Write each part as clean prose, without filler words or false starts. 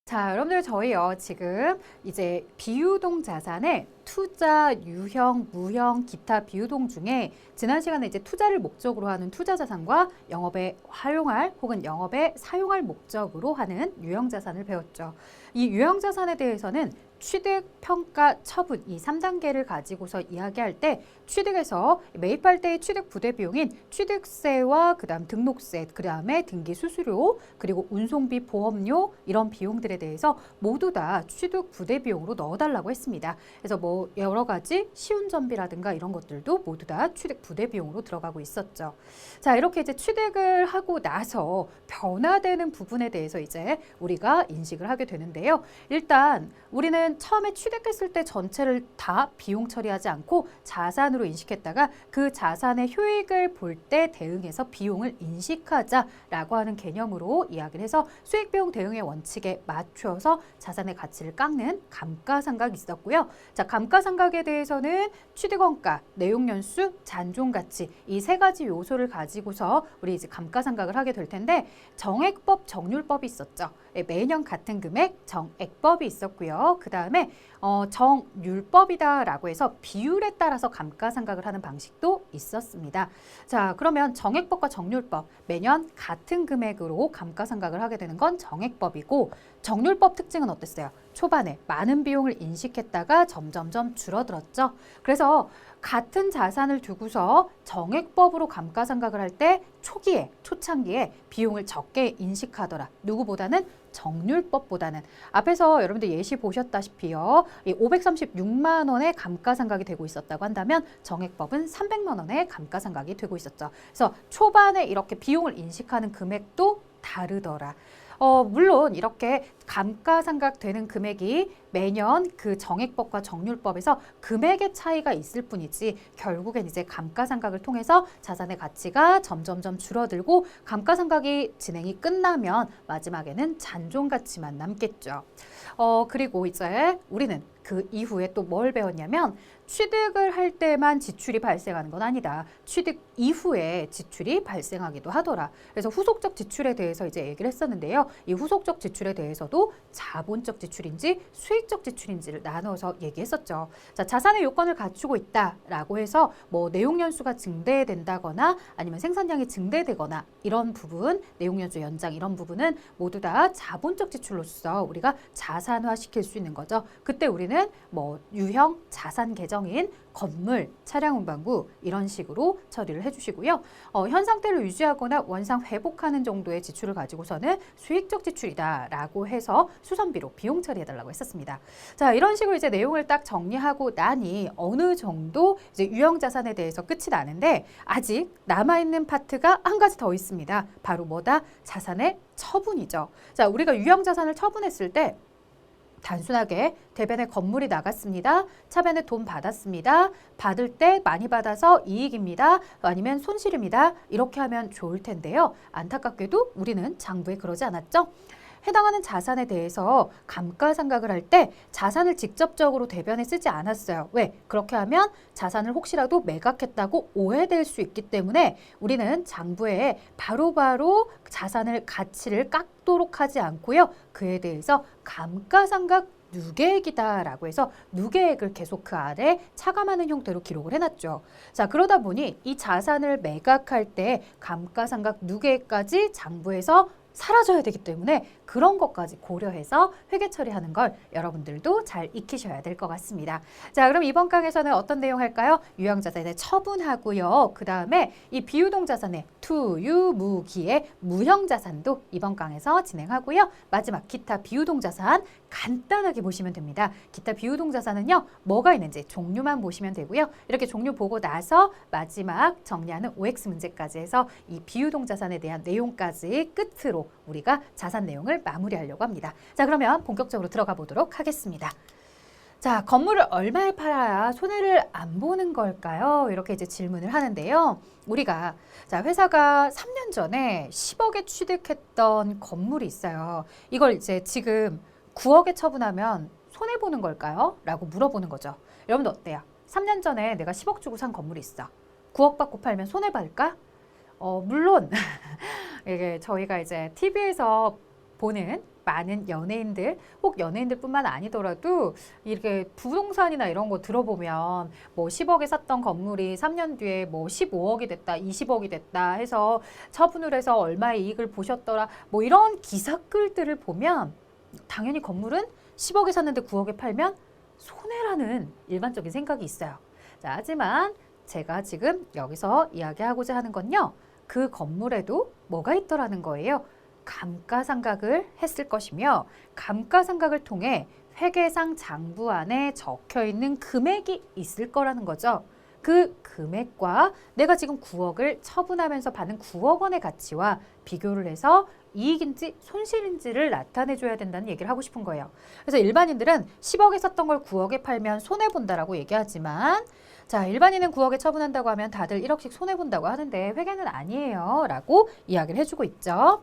자, 여러분들 저희요 지금 이제 비유동 자산의 투자, 유형, 무형, 기타 비유동 중에 지난 시간에 이제 투자를 목적으로 하는 투자 자산과 영업에 활용할 혹은 영업에 사용할 목적으로 하는 유형 자산을 배웠죠. 이 유형 자산에 대해서는 취득, 평가, 처분 이 3단계를 가지고서 이야기할 때 취득에서 매입할 때의 취득 부대 비용인 취득세와 그다음 등록세, 그다음에 등기 수수료, 그리고 운송비, 보험료 이런 비용들에 대해서 모두 다 취득 부대 비용으로 넣어달라고 했습니다. 그래서 뭐 여러 가지 시운전비라든가 이런 것들도 모두 다 취득 부대 비용으로 들어가고 있었죠. 자, 이렇게 이제 취득을 하고 나서 변화되는 부분에 대해서 이제 우리가 인식을 하게 되는데요. 일단 우리는 처음에 취득했을 때 전체를 다 비용 처리하지 않고 자산으로 인식했다가 그 자산의 효익을 볼 때 대응해서 비용을 인식하자라고 하는 개념으로 이야기를 해서 수익비용 대응의 원칙에 맞춰서 자산의 가치를 깎는 감가상각이 있었고요. 자, 감가상각에 대해서는 취득원가, 내용연수, 잔존가치 이 세 가지 요소를 가지고서 우리 이제 감가상각을 하게 될 텐데 정액법, 정률법이 있었죠. 매년 같은 금액 정액법이 있었고요. 그 다음에 정률법이다라고 해서 비율에 따라서 감가상각을 하는 방식도 있었습니다. 자, 그러면 정액법과 정률법 매년 같은 금액으로 감가상각을 하게 되는 건 정액법이고 정률법 특징은 어땠어요? 초반에 많은 비용을 인식했다가 점점점 줄어들었죠. 그래서 같은 자산을 두고서 정액법으로 감가상각을 할 때 초기에, 초창기에 비용을 적게 인식하더라. 누구보다는 정률법보다는 앞에서 여러분들 예시 보셨다시피요. 이 536만 원의 감가상각이 되고 있었다고 한다면 정액법은 300만 원의 감가상각이 되고 있었죠. 그래서 초반에 이렇게 비용을 인식하는 금액도 다르더라. 물론 이렇게 감가상각 되는 금액이 매년 그 정액법과 정률법에서 금액의 차이가 있을 뿐이지 결국엔 이제 감가상각을 통해서 자산의 가치가 점점점 줄어들고 감가상각이 진행이 끝나면 마지막에는 잔존가치만 남겠죠. 그리고 이제 우리는 그 이후에 또 뭘 배웠냐면 취득을 할 때만 지출이 발생하는 건 아니다. 취득 이후에 지출이 발생하기도 하더라. 그래서 후속적 지출에 대해서 이제 얘기를 했었는데요. 이 후속적 지출에 대해서도 자본적 지출인지 수익적 지출인지를 나눠서 얘기했었죠. 자, 자산의 요건을 갖추고 있다라고 해서 뭐 내용연수가 증대된다거나 아니면 생산량이 증대되거나 이런 부분, 내용연수 연장 이런 부분은 모두 다 자본적 지출로서 우리가 자산화시킬 수 있는 거죠. 그때 우리는 뭐 유형 자산 계정인 건물, 차량 운반구 이런 식으로 처리를 해주시고요. 현 상태를 유지하거나 원상 회복하는 정도의 지출을 가지고서는 수익적 지출이다라고 해서 수선비로 비용 처리해달라고 했었습니다. 자, 이런 식으로 이제 내용을 딱 정리하고 나니 어느 정도 이제 유형 자산에 대해서 끝이 나는데 아직 남아있는 파트가 한 가지 더 있습니다. 바로 뭐다? 자산의 처분이죠. 자, 우리가 유형 자산을 처분했을 때 단순하게 대변에 건물이 나갔습니다. 차변에 돈 받았습니다. 받을 때 많이 받아서 이익입니다. 아니면 손실입니다. 이렇게 하면 좋을 텐데요. 안타깝게도 우리는 장부에 그러지 않았죠. 해당하는 자산에 대해서 감가상각을 할 때 자산을 직접적으로 대변에 쓰지 않았어요. 왜? 그렇게 하면 자산을 혹시라도 매각했다고 오해될 수 있기 때문에 우리는 장부에 바로바로 자산을 가치를 깎도록 하지 않고요. 그에 대해서 감가상각 누계액이다라고 해서 누계액을 계속 그 아래 차감하는 형태로 기록을 해놨죠. 자, 그러다 보니 이 자산을 매각할 때 감가상각 누계액까지 장부에서 사라져야 되기 때문에 그런 것까지 고려해서 회계 처리하는 걸 여러분들도 잘 익히셔야 될 것 같습니다. 자, 그럼 이번 강에서는 어떤 내용 할까요? 유형자산의 처분하고요. 그 다음에 이 비유동 자산의 투유, 무기의 무형자산도 이번 강에서 진행하고요. 마지막 기타 비유동 자산 간단하게 보시면 됩니다. 기타 비유동 자산은요. 뭐가 있는지 종류만 보시면 되고요. 이렇게 종류 보고 나서 마지막 정리하는 OX 문제까지 해서 이 비유동 자산에 대한 내용까지 끝으로 우리가 자산 내용을 마무리하려고 합니다. 자, 그러면 본격적으로 들어가 보도록 하겠습니다. 자, 건물을 얼마에 팔아야 손해를 안 보는 걸까요? 이렇게 이제 질문을 하는데요. 우리가 자, 회사가 3년 전에 10억에 취득했던 건물이 있어요. 이걸 이제 지금 9억에 처분하면 손해 보는 걸까요? 라고 물어보는 거죠. 여러분들 어때요? 3년 전에 내가 10억 주고 산 건물이 있어. 9억 받고 팔면 손해 볼까? 물론 이게 저희가 이제 TV에서 보는 많은 연예인들, 혹 연예인들뿐만 아니더라도 이렇게 부동산이나 이런 거 들어보면 뭐 10억에 샀던 건물이 3년 뒤에 뭐 15억이 됐다, 20억이 됐다 해서 처분을 해서 얼마의 이익을 보셨더라, 뭐 이런 기사글들을 보면 당연히 건물은 10억에 샀는데 9억에 팔면 손해라는 일반적인 생각이 있어요. 자, 하지만 제가 지금 여기서 이야기하고자 하는 건요, 그 건물에도 뭐가 있더라는 거예요. 감가상각을 했을 것이며, 감가상각을 통해 회계상 장부안에 적혀 있는 금액이 있을 거라는 거죠. 그 금액과 내가 지금 9억을 처분하면서 받는 9억 원의 가치와 비교를 해서 이익인지 손실인지를 나타내줘야 된다는 얘기를 하고 싶은 거예요. 그래서 일반인들은 10억에 샀던 걸 9억에 팔면 손해본다라고 얘기하지만, 자, 일반인은 9억에 처분한다고 하면 다들 1억씩 손해본다고 하는데 회계는 아니에요 라고 이야기를 해주고 있죠.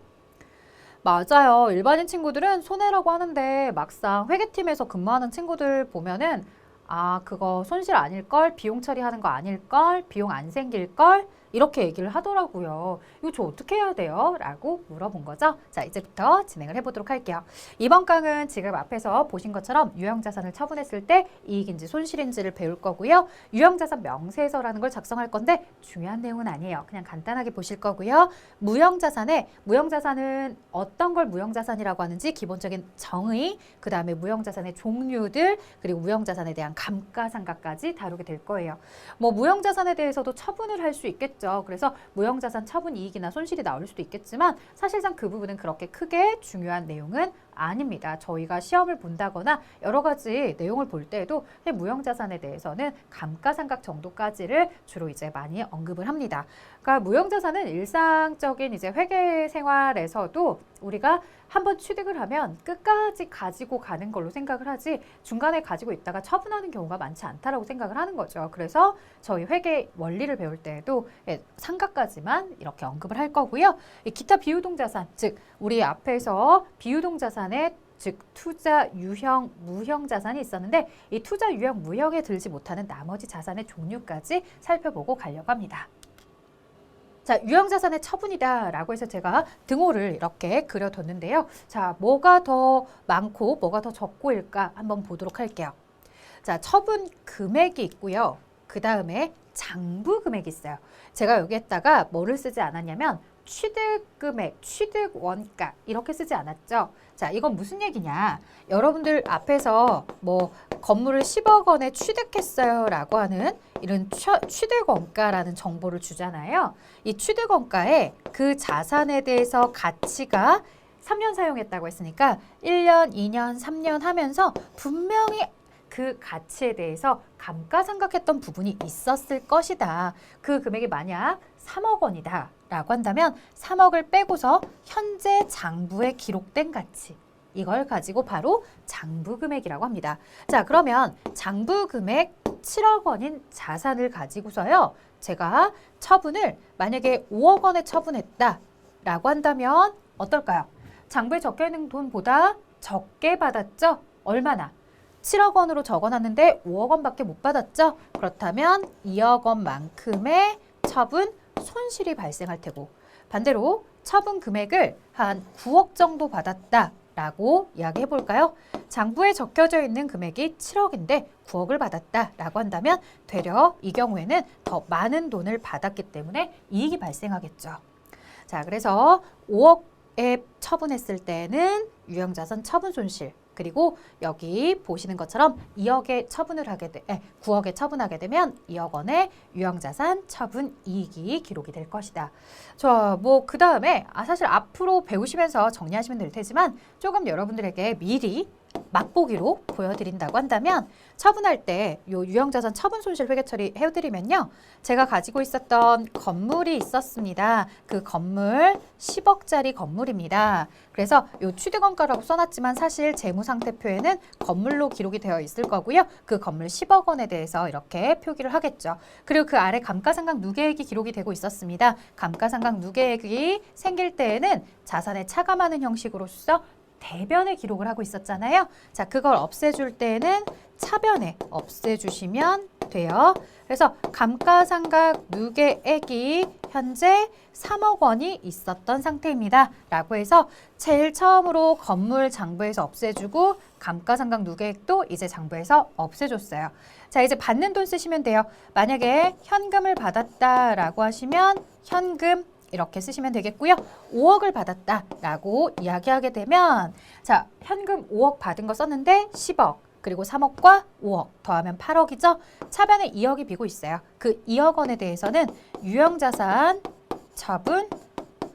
맞아요. 일반인 친구들은 손해라고 하는데 막상 회계팀에서 근무하는 친구들 보면은 아, 그거 손실 아닐걸? 비용 처리하는 거 아닐걸? 비용 안 생길걸? 이렇게 얘기를 하더라고요. 이거 저 어떻게 해야 돼요? 라고 물어본 거죠. 자, 이제부터 진행을 해보도록 할게요. 이번 강은 지금 앞에서 보신 것처럼 유형자산을 처분했을 때 이익인지 손실인지를 배울 거고요. 유형자산 명세서라는 걸 작성할 건데 중요한 내용은 아니에요. 그냥 간단하게 보실 거고요. 무형자산은 어떤 걸 무형자산이라고 하는지 기본적인 정의, 그 다음에 무형자산의 종류들, 그리고 무형자산에 대한 감가상각까지 다루게 될 거예요. 뭐 무형자산에 대해서도 처분을 할 수 있겠죠. 그래서 무형자산 처분 이익이나 손실이 나올 수도 있겠지만 사실상 그 부분은 그렇게 크게 중요한 내용은 아닙니다. 저희가 시험을 본다거나 여러 가지 내용을 볼 때에도 무형자산에 대해서는 감가상각 정도까지를 주로 이제 많이 언급을 합니다. 그러니까 무형자산은 일상적인 이제 회계 생활에서도 우리가 한번 취득을 하면 끝까지 가지고 가는 걸로 생각을 하지 중간에 가지고 있다가 처분하는 경우가 많지 않다라고 생각을 하는 거죠. 그래서 저희 회계 원리를 배울 때에도 상각까지만 이렇게 언급을 할 거고요. 이 기타 비유동자산, 즉 우리 앞에서 비유동자산의 즉 투자, 유형, 무형 자산이 있었는데 이 투자, 유형, 무형에 들지 못하는 나머지 자산의 종류까지 살펴보고 가려고 합니다. 자, 유형자산의 처분이다라고 해서 제가 등호를 이렇게 그려뒀는데요. 자, 뭐가 더 많고 뭐가 더 적고일까 한번 보도록 할게요. 자, 처분 금액이 있고요. 그 다음에 장부 금액이 있어요. 제가 여기에다가 뭐를 쓰지 않았냐면 취득 금액, 취득 원가 이렇게 쓰지 않았죠. 자, 이건 무슨 얘기냐? 여러분들 앞에서 뭐 건물을 10억 원에 취득했어요 라고 하는 이런 취득 원가라는 정보를 주잖아요. 이 취득 원가에 그 자산에 대해서 가치가 3년 사용했다고 했으니까 1년, 2년, 3년 하면서 분명히 그 가치에 대해서 감가상각했던 부분이 있었을 것이다. 그 금액이 만약 3억 원이다 라고 한다면 3억을 빼고서 현재 장부에 기록된 가치, 이걸 가지고 바로 장부금액이라고 합니다. 자, 그러면 장부금액 7억 원인 자산을 가지고서요, 제가 처분을 만약에 5억 원에 처분했다 라고 한다면 어떨까요? 장부에 적혀있는 돈보다 적게 받았죠? 얼마나? 7억 원으로 적어놨는데 5억 원밖에 못 받았죠? 그렇다면 2억 원만큼의 처분 손실이 발생할 테고, 반대로 처분 금액을 한 9억 정도 받았다라고 이야기해 볼까요? 장부에 적혀져 있는 금액이 7억인데 9억을 받았다라고 한다면 되려 이 경우에는 더 많은 돈을 받았기 때문에 이익이 발생하겠죠. 자, 그래서 5억에 처분했을 때는 유형자산 처분 손실, 그리고 여기 보시는 것처럼 2억에 처분을 하게 9억에 처분하게 되면 2억 원의 유형자산 처분 이익이 기록이 될 것이다. 자, 뭐 그 다음에 사실 앞으로 배우시면서 정리하시면 될 테지만 조금 여러분들에게 미리 맛보기로 보여드린다고 한다면 처분할 때 요 유형자산 처분 손실 회계 처리 해드리면요, 제가 가지고 있었던 건물이 있었습니다. 그 건물 10억짜리 건물입니다. 그래서 요 취득원가라고 써놨지만 사실 재무상태표에는 건물로 기록이 되어 있을 거고요. 그 건물 10억 원에 대해서 이렇게 표기를 하겠죠. 그리고 그 아래 감가상각 누계액이 기록이 되고 있었습니다. 감가상각 누계액이 생길 때에는 자산에 차감하는 형식으로서 대변에 기록을 하고 있었잖아요. 자, 그걸 없애줄 때는 차변에 없애주시면 돼요. 그래서 감가상각 누계액이 현재 3억 원이 있었던 상태입니다. 라고 해서 제일 처음으로 건물 장부에서 없애주고 감가상각 누계액도 이제 장부에서 없애줬어요. 자, 이제 받는 돈 쓰시면 돼요. 만약에 현금을 받았다라고 하시면 현금 이렇게 쓰시면 되겠고요. 5억을 받았다라고 이야기하게 되면 자, 현금 5억 받은 거 썼는데 10억 그리고 3억과 5억 더하면 8억이죠. 차변에 2억이 비고 있어요. 그 2억 원에 대해서는 유형자산 처분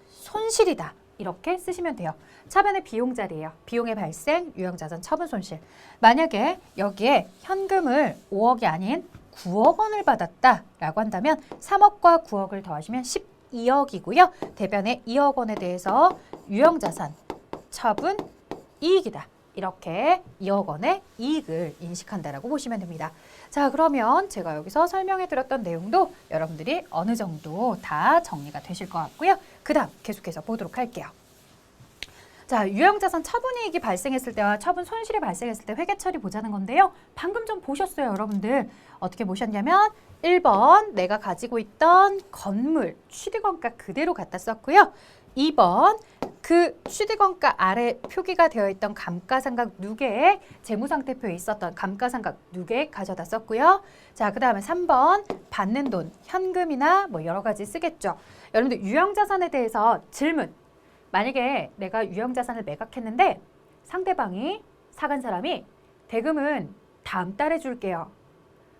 손실이다. 이렇게 쓰시면 돼요. 차변의 비용 자리예요. 비용의 발생, 유형자산 처분 손실. 만약에 여기에 현금을 5억이 아닌 9억 원을 받았다라고 한다면 3억과 9억을 더하시면 12억이고요. 대변의 2억 원에 대해서 유형자산 처분 이익이다. 이렇게 2억 원의 이익을 인식한다라고 보시면 됩니다. 자, 그러면 제가 여기서 설명해 드렸던 내용도 여러분들이 어느 정도 다 정리가 되실 것 같고요. 그 다음 계속해서 보도록 할게요. 자, 유형자산 처분이익이 발생했을 때와 처분 손실이 발생했을 때 회계처리 보자는 건데요. 방금 좀 보셨어요, 여러분들. 어떻게 보셨냐면 1번 내가 가지고 있던 건물 취득원가 그대로 갖다 썼고요. 2번 그 취득원가 아래 표기가 되어 있던 감가상각 누계액 재무상태표에 있었던 감가상각 누계액 가져다 썼고요. 자, 그 다음에 3번 받는 돈 현금이나 뭐 여러 가지 쓰겠죠. 여러분들 유형자산에 대해서 질문. 만약에 내가 유형자산을 매각했는데 상대방이 사간 사람이 대금은 다음 달에 줄게요.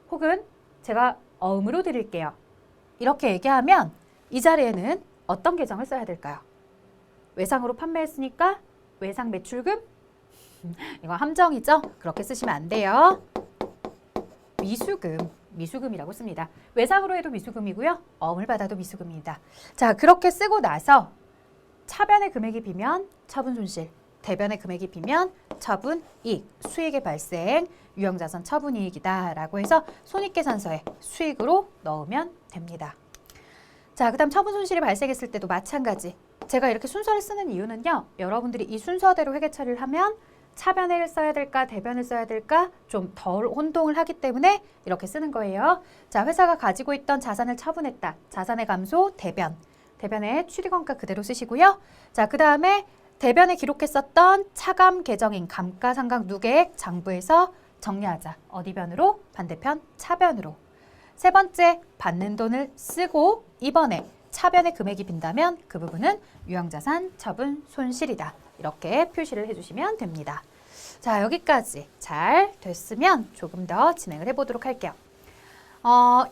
혹은 제가 어음으로 드릴게요. 이렇게 얘기하면 이 자리에는 어떤 계정을 써야 될까요? 외상으로 판매했으니까 외상 매출금? 이거 함정이죠? 그렇게 쓰시면 안 돼요. 미수금이라고 씁니다. 외상으로 해도 미수금이고요. 어음을 받아도 미수금입니다. 자, 그렇게 쓰고 나서 차변의 금액이 비면 처분 손실, 대변의 금액이 비면 처분 이익, 수익의 발생, 유형자산 처분 이익이다 라고 해서 손익계산서에 수익으로 넣으면 됩니다. 자, 그 다음 처분 손실이 발생했을 때도 마찬가지. 제가 이렇게 순서를 쓰는 이유는요. 여러분들이 이 순서대로 회계 처리를 하면 차변을 써야 될까 대변을 써야 될까 좀 덜 혼동을 하기 때문에 이렇게 쓰는 거예요. 자, 회사가 가지고 있던 자산을 처분했다. 자산의 감소 대변. 대변의 취득원가 그대로 쓰시고요. 자, 그 다음에 대변에 기록했었던 차감 계정인 감가상각 누계액 장부에서 정리하자. 어디 변으로? 반대편 차변으로. 세 번째, 받는 돈을 쓰고 이번에 차변의 금액이 빈다면 그 부분은 유형자산 처분 손실이다. 이렇게 표시를 해주시면 됩니다. 자, 여기까지 잘 됐으면 조금 더 진행을 해보도록 할게요.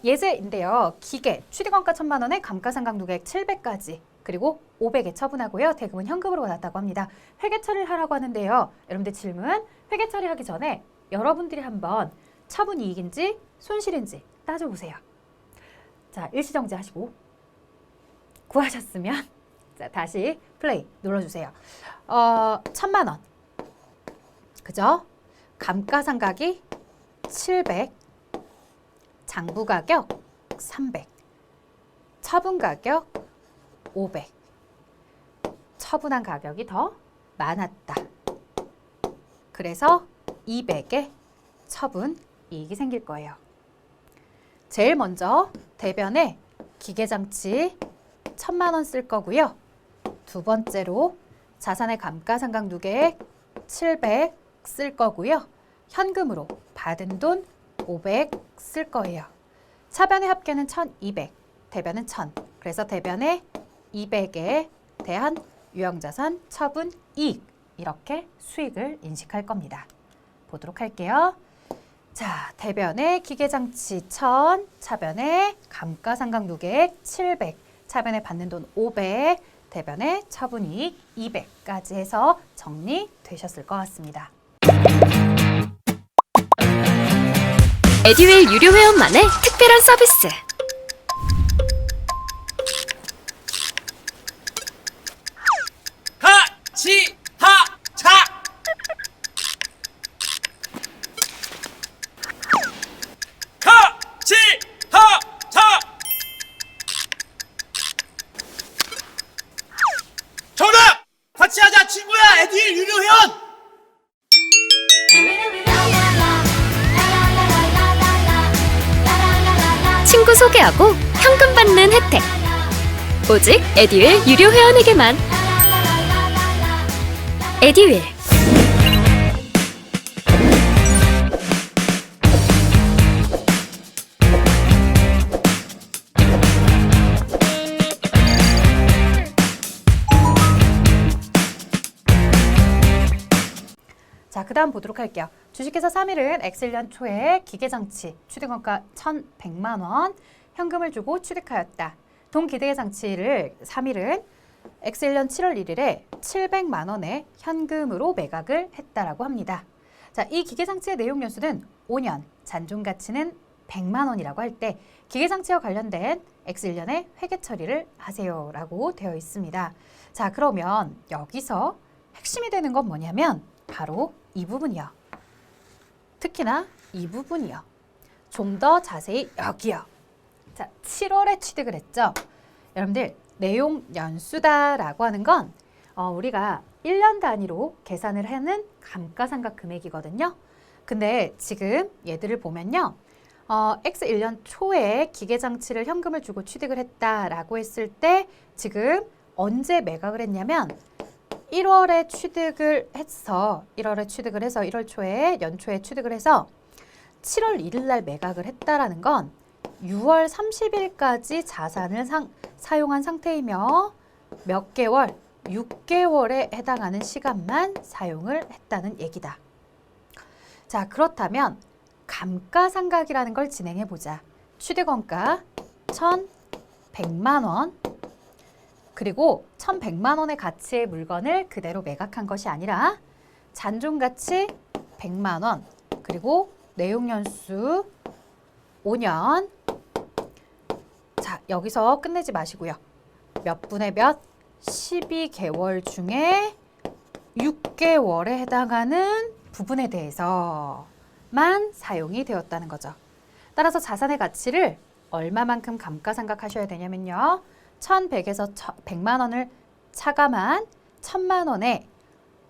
예제인데요. 기계, 취득원가 1,000만 원에 감가상각 누계액 700까지 그리고 500에 처분하고요. 대금은 현금으로 받았다고 합니다. 회계 처리를 하라고 하는데요. 여러분들 질문, 회계 처리하기 전에 여러분들이 한번 처분 이익인지 손실인지 따져보세요. 자, 일시정지 하시고 구하셨으면 자, 다시 플레이 눌러주세요. 1,000만 원. 그죠? 감가상각이 700, 장부 가격 300, 처분 가격 500. 처분한 가격이 더 많았다. 그래서 200의 처분 이익이 생길 거예요. 제일 먼저 대변에 기계장치 1,000만 원 쓸 거고요. 두 번째로 자산의 감가상각 누계액 700 쓸 거고요. 현금으로 받은 돈 500 쓸 거예요. 차변의 합계는 1,200, 대변은 1,000. 그래서 대변에 200에 대한 유형자산 처분 이익 이렇게 수익을 인식할 겁니다. 보도록 할게요. 자, 대변의 기계장치 1,000, 차변의 감가상각 누계액 700, 차변에 받는 돈 500, 대변의 처분이익 200까지 해서 정리되셨을 것 같습니다. 에듀윌 유료 회원만의 특별한 서비스. 하치하차 하치하차 정답! 같이 하자 친구야 에듀윌 유료 회원! 친구 소개하고 현금 받는 혜택. 오직 에듀윌 유료 회원에게만. 에듀윌. 자, 그 다음 보도록 할게요. 주식회사 3일은 엑셀년 초에 기계장치 취득원가 1,100만 원 현금을 주고 취득하였다. 동기대장치를 3일은 엑셀년 7월 1일에 700만 원의 현금으로 매각을 했다라고 합니다. 자, 이 기계장치의 내용 연수는 5년, 잔존 가치는 100만 원이라고 할 때 기계장치와 관련된 엑셀년의 회계 처리를 하세요라고 되어 있습니다. 자, 그러면 여기서 핵심이 되는 건 뭐냐면 바로 이 부분이요. 특히나 이 부분이요. 좀 더 자세히 여기요. 자, 7월에 취득을 했죠. 여러분들 내용 연수다라고 하는 건 우리가 1년 단위로 계산을 하는 감가상각 금액이거든요. 근데 지금 얘들을 보면요. X 1년 초에 기계장치를 현금을 주고 취득을 했다라고 했을 때 지금 언제 매각을 했냐면 1월에 취득을 해서 1월 초에 연초에 취득을 해서 7월 1일 날 매각을 했다라는 건 6월 30일까지 자산을 사용한 상태이며 몇 개월? 6개월에 해당하는 시간만 사용을 했다는 얘기다. 자, 그렇다면 감가상각이라는 걸 진행해 보자. 취득원가 1,100만 원 그리고 1,100만 원의 가치의 물건을 그대로 매각한 것이 아니라 잔존가치 100만 원 그리고 내용연수 5년. 자, 여기서 끝내지 마시고요. 몇 분의 몇? 12개월 중에 6개월에 해당하는 부분에 대해서만 사용이 되었다는 거죠. 따라서 자산의 가치를 얼마만큼 감가상각하셔야 되냐면요. 1,100에서 100만 원을 차감한 1,000만 원에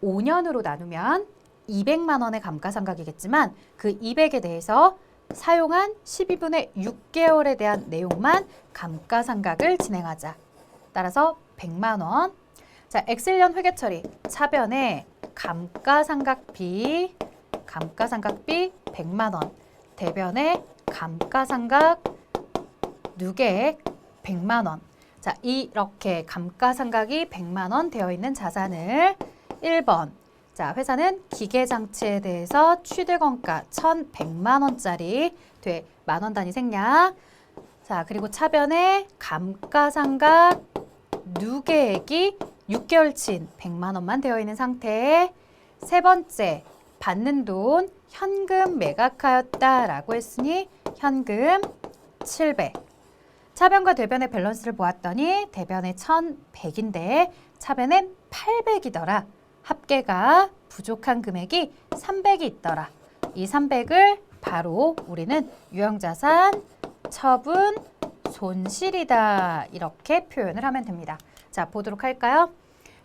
5년으로 나누면 200만 원의 감가상각이겠지만 그 200에 대해서 사용한 12분의 6개월에 대한 내용만 감가상각을 진행하자. 따라서 100만 원. 자, 엑셀년 회계처리 차변에 감가상각비 100만 원. 대변에 감가상각 누계액 100만 원. 자, 이렇게 감가상각이 100만 원 되어 있는 자산을 1번. 자, 회사는 기계장치에 대해서 취득원가 1,100만 원짜리 돼 만원 단위 생략. 자, 그리고 차변에 감가상각 누계액이 6개월치 100만 원만 되어 있는 상태에 세 번째, 받는 돈 현금 매각하였다라고 했으니 현금 700. 차변과 대변의 밸런스를 보았더니 대변에 1,100인데 차변엔 800이더라. 합계가 부족한 금액이 300이 있더라. 이 300을 바로 우리는 유형자산, 처분, 손실이다. 이렇게 표현을 하면 됩니다. 자, 보도록 할까요?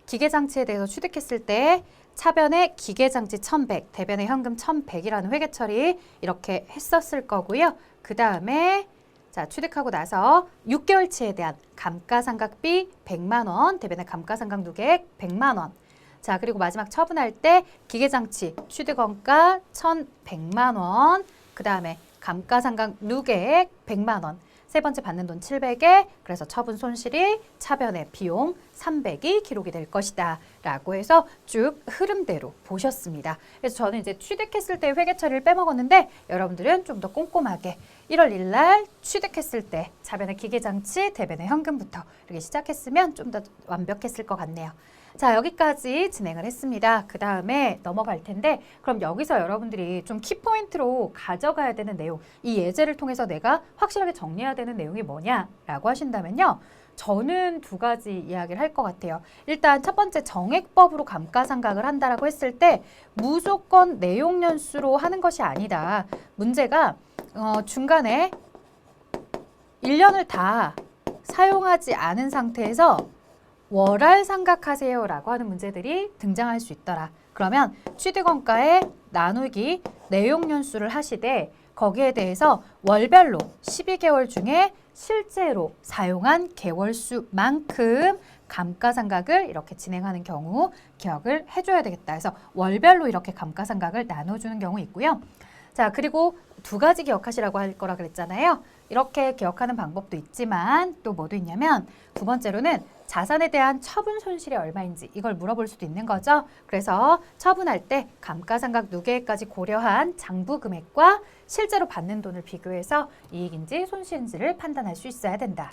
기계장치에 대해서 취득했을 때 차변에 기계장치 1,100, 대변에 현금 1,100이라는 회계처리 이렇게 했었을 거고요. 그 다음에 자, 취득하고 나서 6개월치에 대한 감가상각비 100만 원, 대변에 감가상각 누계액 100만 원. 자, 그리고 마지막 처분할 때 기계장치 취득원가 1,100만 원, 그 다음에 감가상각 누계액 100만 원, 세 번째 받는 돈 700에 그래서 처분 손실이 차변의 비용 300이 기록이 될 것이다 라고 해서 쭉 흐름대로 보셨습니다. 그래서 저는 이제 취득했을 때 회계 처리를 빼먹었는데 여러분들은 좀 더 꼼꼼하게 1월 1일 날 취득했을 때 차변의 기계장치, 대변의 현금부터 이렇게 시작했으면 좀 더 완벽했을 것 같네요. 자, 여기까지 진행을 했습니다. 그 다음에 넘어갈 텐데 그럼 여기서 여러분들이 좀 키포인트로 가져가야 되는 내용, 이 예제를 통해서 내가 확실하게 정리해야 되는 내용이 뭐냐라고 하신다면요. 저는 두 가지 이야기를 할 것 같아요. 일단 첫 번째 정액법으로 감가상각을 한다라고 했을 때 무조건 내용연수로 하는 것이 아니다. 문제가 중간에 1년을 다 사용하지 않은 상태에서 월할 상각하세요 라고 하는 문제들이 등장할 수 있더라. 그러면 취득원가에 나누기 내용연수를 하시되 거기에 대해서 월별로 12개월 중에 실제로 사용한 개월 수만큼 감가상각을 이렇게 진행하는 경우 기억을 해줘야 되겠다. 그래서 월별로 이렇게 감가상각을 나눠주는 경우 있고요. 자, 그리고 두 가지 기억하시라고 할 거라 그랬잖아요. 이렇게 기억하는 방법도 있지만 또 뭐도 있냐면 두 번째로는 자산에 대한 처분 손실이 얼마인지 이걸 물어볼 수도 있는 거죠. 그래서 처분할 때 감가상각 누계까지 고려한 장부 금액과 실제로 받는 돈을 비교해서 이익인지 손실인지를 판단할 수 있어야 된다.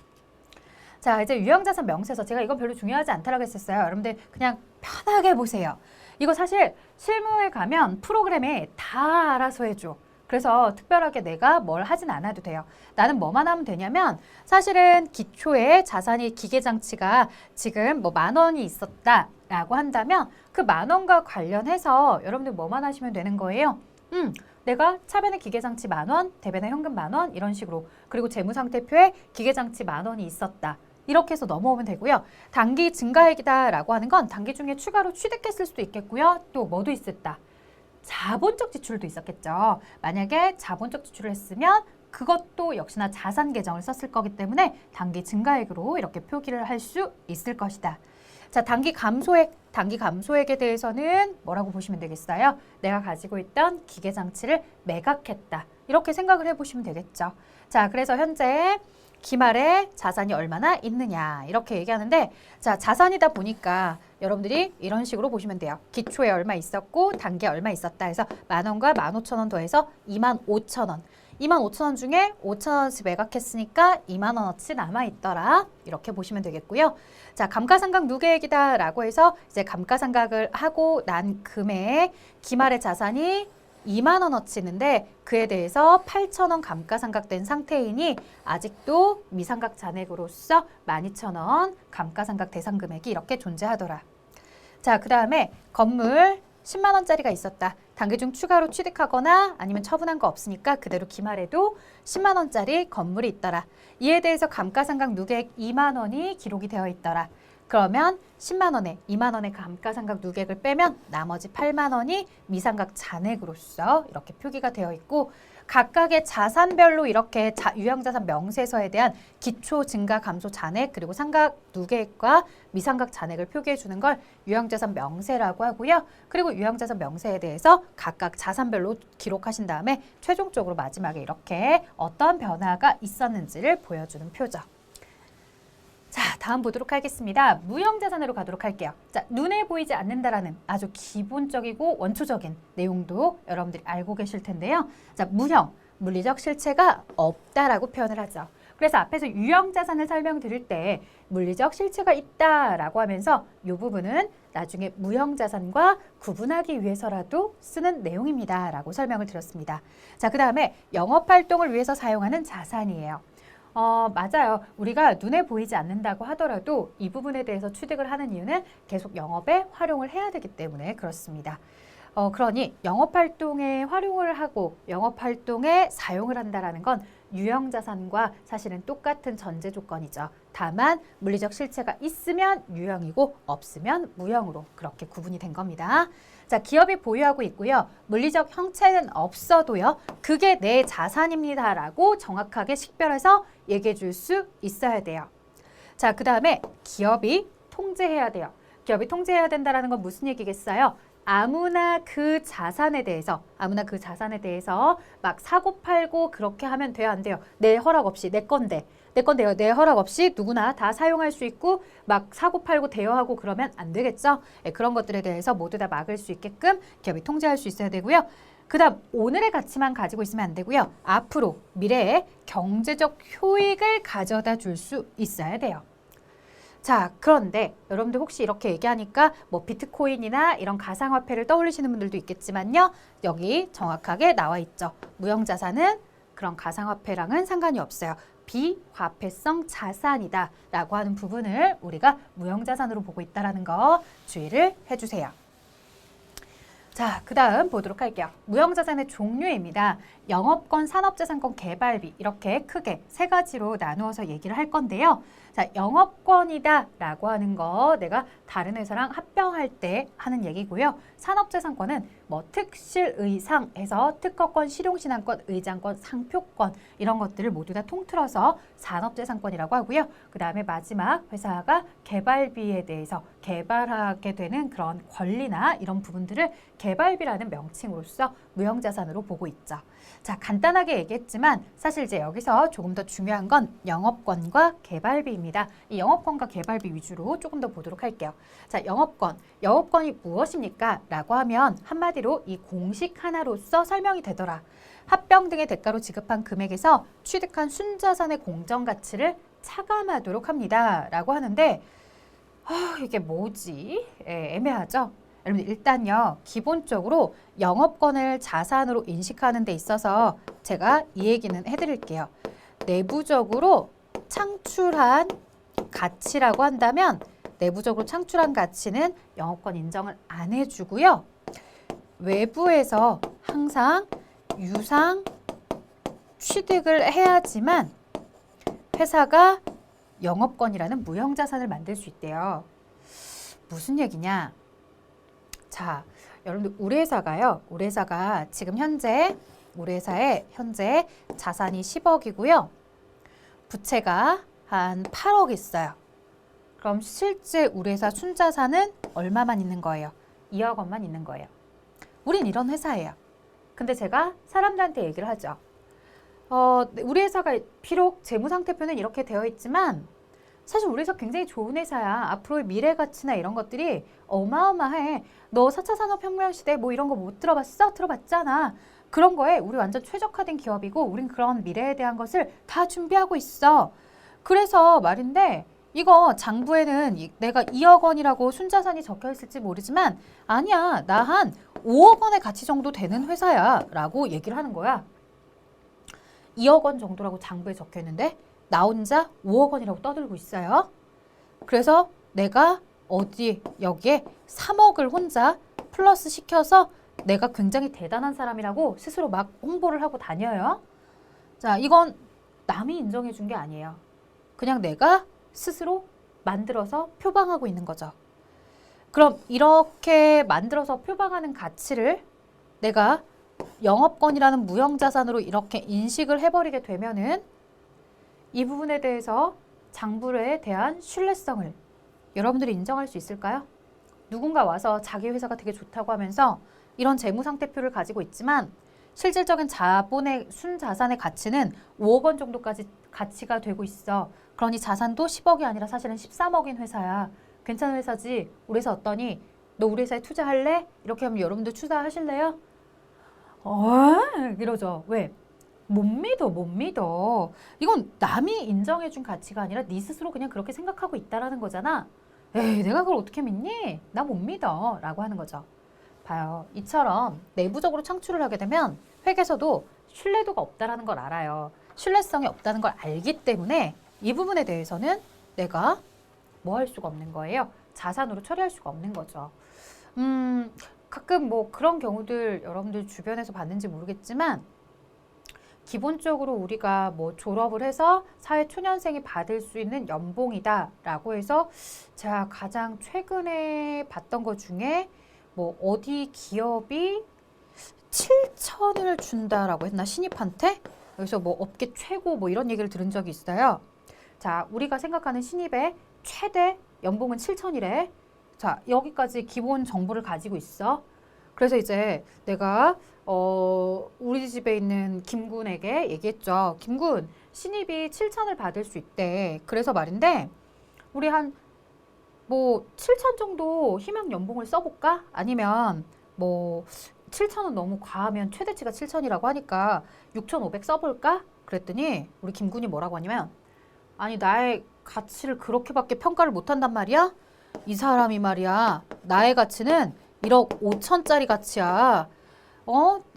자, 이제 유형자산 명세서. 제가 이건 별로 중요하지 않다라고 했었어요. 여러분들 그냥 편하게 보세요. 이거 사실 실무에 가면 프로그램에 다 알아서 해줘. 그래서 특별하게 내가 뭘 하진 않아도 돼요. 나는 뭐만 하면 되냐면 사실은 기초에 자산이 기계장치가 지금 뭐 10,000원이 있었다라고 한다면 그 10,000원과 관련해서 여러분들 뭐만 하시면 되는 거예요. 내가 차변에 기계장치 10,000원, 대변에 현금 10,000원 이런 식으로 그리고 재무상태표에 기계장치 10,000원이 있었다. 이렇게 해서 넘어오면 되고요. 단기 증가액이다라고 하는 건 단기 중에 추가로 취득했을 수도 있겠고요. 또 뭐도 있었다. 자본적 지출도 있었겠죠. 만약에 자본적 지출을 했으면 그것도 역시나 자산 계정을 썼을 거기 때문에 단기 증가액으로 이렇게 표기를 할 수 있을 것이다. 자, 단기 감소액에 대해서는 뭐라고 보시면 되겠어요? 내가 가지고 있던 기계장치를 매각했다. 이렇게 생각을 해보시면 되겠죠. 자, 그래서 현재 기말에 자산이 얼마나 있느냐 이렇게 얘기하는데 자, 자산이다 보니까 여러분들이 이런 식으로 보시면 돼요. 기초에 얼마 있었고 단기에 얼마 있었다 해서 10,000원과 15,000원 더해서 25,000원. 25,000원 중에 5,000원어치 매각했으니까 20,000원어치 남아있더라. 이렇게 보시면 되겠고요. 자, 감가상각 누계액이다라고 해서 이제 감가상각을 하고 난 금액 기말의 자산이 20,000원어치인데 그에 대해서 8,000원 감가상각된 상태이니 아직도 미상각 잔액으로서 12,000원 감가상각 대상 금액이 이렇게 존재하더라. 자, 그 다음에 건물 10만 원짜리가 있었다. 단기 중 추가로 취득하거나 아니면 처분한 거 없으니까 그대로 기말에도 10만 원짜리 건물이 있더라. 이에 대해서 감가상각 누계액 2만 원이 기록이 되어 있더라. 그러면 10만 원에 2만 원의 감가상각 누계액을 빼면 나머지 8만 원이 미상각 잔액으로서 이렇게 표기가 되어 있고 각각의 자산별로 이렇게 유형자산 명세서에 대한 기초 증가 감소 잔액 그리고 상각 누계액과 미상각 잔액을 표기해 주는 걸 유형자산 명세라고 하고요. 그리고 유형자산 명세에 대해서 각각 자산별로 기록하신 다음에 최종적으로 마지막에 이렇게 어떤 변화가 있었는지를 보여주는 표죠. 자, 다음 보도록 하겠습니다. 무형자산으로 가도록 할게요. 자, 눈에 보이지 않는다라는 아주 기본적이고 원초적인 내용도 여러분들이 알고 계실 텐데요. 자, 무형, 물리적 실체가 없다라고 표현을 하죠. 그래서 앞에서 유형자산을 설명드릴 때 물리적 실체가 있다라고 하면서 이 부분은 나중에 무형자산과 구분하기 위해서라도 쓰는 내용입니다라고 설명을 드렸습니다. 자, 그 다음에 영업활동을 위해서 사용하는 자산이에요. 맞아요. 우리가 눈에 보이지 않는다고 하더라도 이 부분에 대해서 취득을 하는 이유는 계속 영업에 활용을 해야 되기 때문에 그렇습니다. 그러니 영업활동에 활용을 하고 영업활동에 사용을 한다라는 건 유형자산과 사실은 똑같은 전제 조건이죠. 다만 물리적 실체가 있으면 유형이고 없으면 무형으로 그렇게 구분이 된 겁니다. 자, 기업이 보유하고 있고요. 물리적 형체는 없어도요. 그게 내 자산입니다라고 정확하게 식별해서 얘기해 줄 수 있어야 돼요. 자, 그 다음에 기업이 통제해야 돼요. 기업이 통제해야 된다는 건 무슨 얘기겠어요? 아무나 그 자산에 대해서 막 사고팔고 그렇게 하면 돼요, 안 돼요? 내 허락 없이 내 건데요. 내 허락 없이 누구나 다 사용할 수 있고 막 사고팔고 대여하고 그러면 안 되겠죠? 네, 그런 것들에 대해서 모두 다 막을 수 있게끔 기업이 통제할 수 있어야 되고요. 그 다음 오늘의 가치만 가지고 있으면 안 되고요. 앞으로 미래에 경제적 효익을 가져다 줄 수 있어야 돼요. 자, 그런데 여러분들 혹시 이렇게 얘기하니까 뭐 비트코인이나 이런 가상화폐를 떠올리시는 분들도 있겠지만요. 여기 정확하게 나와 있죠. 무형자산은 그런 가상화폐랑은 상관이 없어요. 비화폐성 자산이다 라고 하는 부분을 우리가 무형자산으로 보고 있다는 거 주의를 해주세요. 자, 그 다음 보도록 할게요. 무형자산의 종류입니다. 영업권, 산업재산권, 개발비 이렇게 크게 세 가지로 나누어서 얘기를 할 건데요. 자, 영업권이다 라고 하는 거 내가 다른 회사랑 합병할 때 하는 얘기고요. 산업재산권은 뭐 특실, 의상 해서 특허권, 실용신안권, 의장권, 상표권 이런 것들을 모두 다 통틀어서 산업재산권이라고 하고요. 그 다음에 마지막 회사가 개발비에 대해서 개발하게 되는 그런 권리나 이런 부분들을 개발비라는 명칭으로서 무형자산으로 보고 있죠. 자, 간단하게 얘기했지만 사실 이제 여기서 조금 더 중요한 건 영업권과 개발비입니다. 이 영업권과 개발비 위주로 조금 더 보도록 할게요. 자, 영업권이 무엇입니까? 라고 하면 한마디로 이 공식 하나로서 설명이 되더라. 합병 등의 대가로 지급한 금액에서 취득한 순자산의 공정가치를 차감하도록 합니다. 라고 하는데 이게 뭐지? 애매하죠? 여러분 일단요. 기본적으로 영업권을 자산으로 인식하는 데 있어서 제가 이 얘기는 해드릴게요. 내부적으로 창출한 가치라고 한다면 내부적으로 창출한 가치는 영업권 인정을 안 해주고요. 외부에서 항상 유상 취득을 해야지만 회사가 영업권이라는 무형자산을 만들 수 있대요. 무슨 얘기냐? 자, 여러분들 우리 회사가 지금 현재 우리 회사의 현재 자산이 10억이고요. 부채가 한 8억 있어요. 그럼 실제 우리 회사 순자산은 얼마만 있는 거예요? 2억 원만 있는 거예요. 우린 이런 회사예요. 근데 제가 사람들한테 얘기를 하죠. 우리 회사가 비록 재무상태표는 이렇게 되어 있지만 사실 우리 회사 굉장히 좋은 회사야. 앞으로의 미래 가치나 이런 것들이 어마어마해. 너 4차 산업혁명 시대 뭐 이런 거 못 들어봤어? 들어봤잖아. 그런 거에 우리 완전 최적화된 기업이고 우린 그런 미래에 대한 것을 다 준비하고 있어. 그래서 말인데 이거 장부에는 내가 2억 원이라고 순자산이 적혀 있을지 모르지만 아니야. 나 한 5억 원의 가치 정도 되는 회사야 라고 얘기를 하는 거야. 2억 원 정도라고 장부에 적혀 있는데 나 혼자 5억 원이라고 떠들고 있어요. 그래서 내가 여기에 3억을 혼자 플러스 시켜서 내가 굉장히 대단한 사람이라고 스스로 막 홍보를 하고 다녀요. 자, 이건 남이 인정해 준 게 아니에요. 그냥 내가 스스로 만들어서 표방하고 있는 거죠. 그럼 이렇게 만들어서 표방하는 가치를 내가 영업권이라는 무형자산으로 이렇게 인식을 해버리게 되면은 이 부분에 대해서 장부에 대한 신뢰성을 여러분들이 인정할 수 있을까요? 누군가 와서 자기 회사가 되게 좋다고 하면서 이런 재무상태표를 가지고 있지만 실질적인 자본의 순자산의 가치는 5억 원 정도까지 가치가 되고 있어. 그러니 자산도 10억이 아니라 사실은 13억인 회사야. 괜찮은 회사지? 우리 회사 어떠니? 너 우리 회사에 투자할래? 이렇게 하면 여러분들 투자하실래요? 이러죠. 왜? 못 믿어. 이건 남이 인정해준 가치가 아니라 네 스스로 그냥 그렇게 생각하고 있다라는 거잖아. 에이, 내가 그걸 어떻게 믿니? 나 못 믿어. 라고 하는 거죠. 봐요. 이처럼 내부적으로 창출을 하게 되면 회계에서도 신뢰도가 없다라는 걸 알아요. 신뢰성이 없다는 걸 알기 때문에 이 부분에 대해서는 내가 뭐 할 수가 없는 거예요. 자산으로 처리할 수가 없는 거죠. 가끔 뭐 그런 경우들 여러분들 주변에서 봤는지 모르겠지만 기본적으로 우리가 뭐 졸업을 해서 사회 초년생이 받을 수 있는 연봉이다 라고 해서 제가 가장 최근에 봤던 것 중에 뭐 어디 기업이 7천을 준다라고 했나 신입한테? 여기서 뭐 업계 최고 뭐 이런 얘기를 들은 적이 있어요. 자, 우리가 생각하는 신입의 최대 연봉은 7천이래. 자, 여기까지 기본 정보를 가지고 있어. 그래서 이제 내가 우리 집에 있는 김군에게 얘기했죠. 김군, 신입이 7천을 받을 수 있대. 그래서 말인데 우리 한 뭐 7천 정도 희망 연봉을 써볼까? 아니면 뭐 7천은 너무 과하면 최대치가 7천이라고 하니까 6,500 써볼까? 그랬더니 우리 김군이 뭐라고 하냐면 아니 나의 가치를 그렇게밖에 평가를 못한단 말이야? 이 사람이 말이야 나의 가치는 1억 5천짜리 가치야.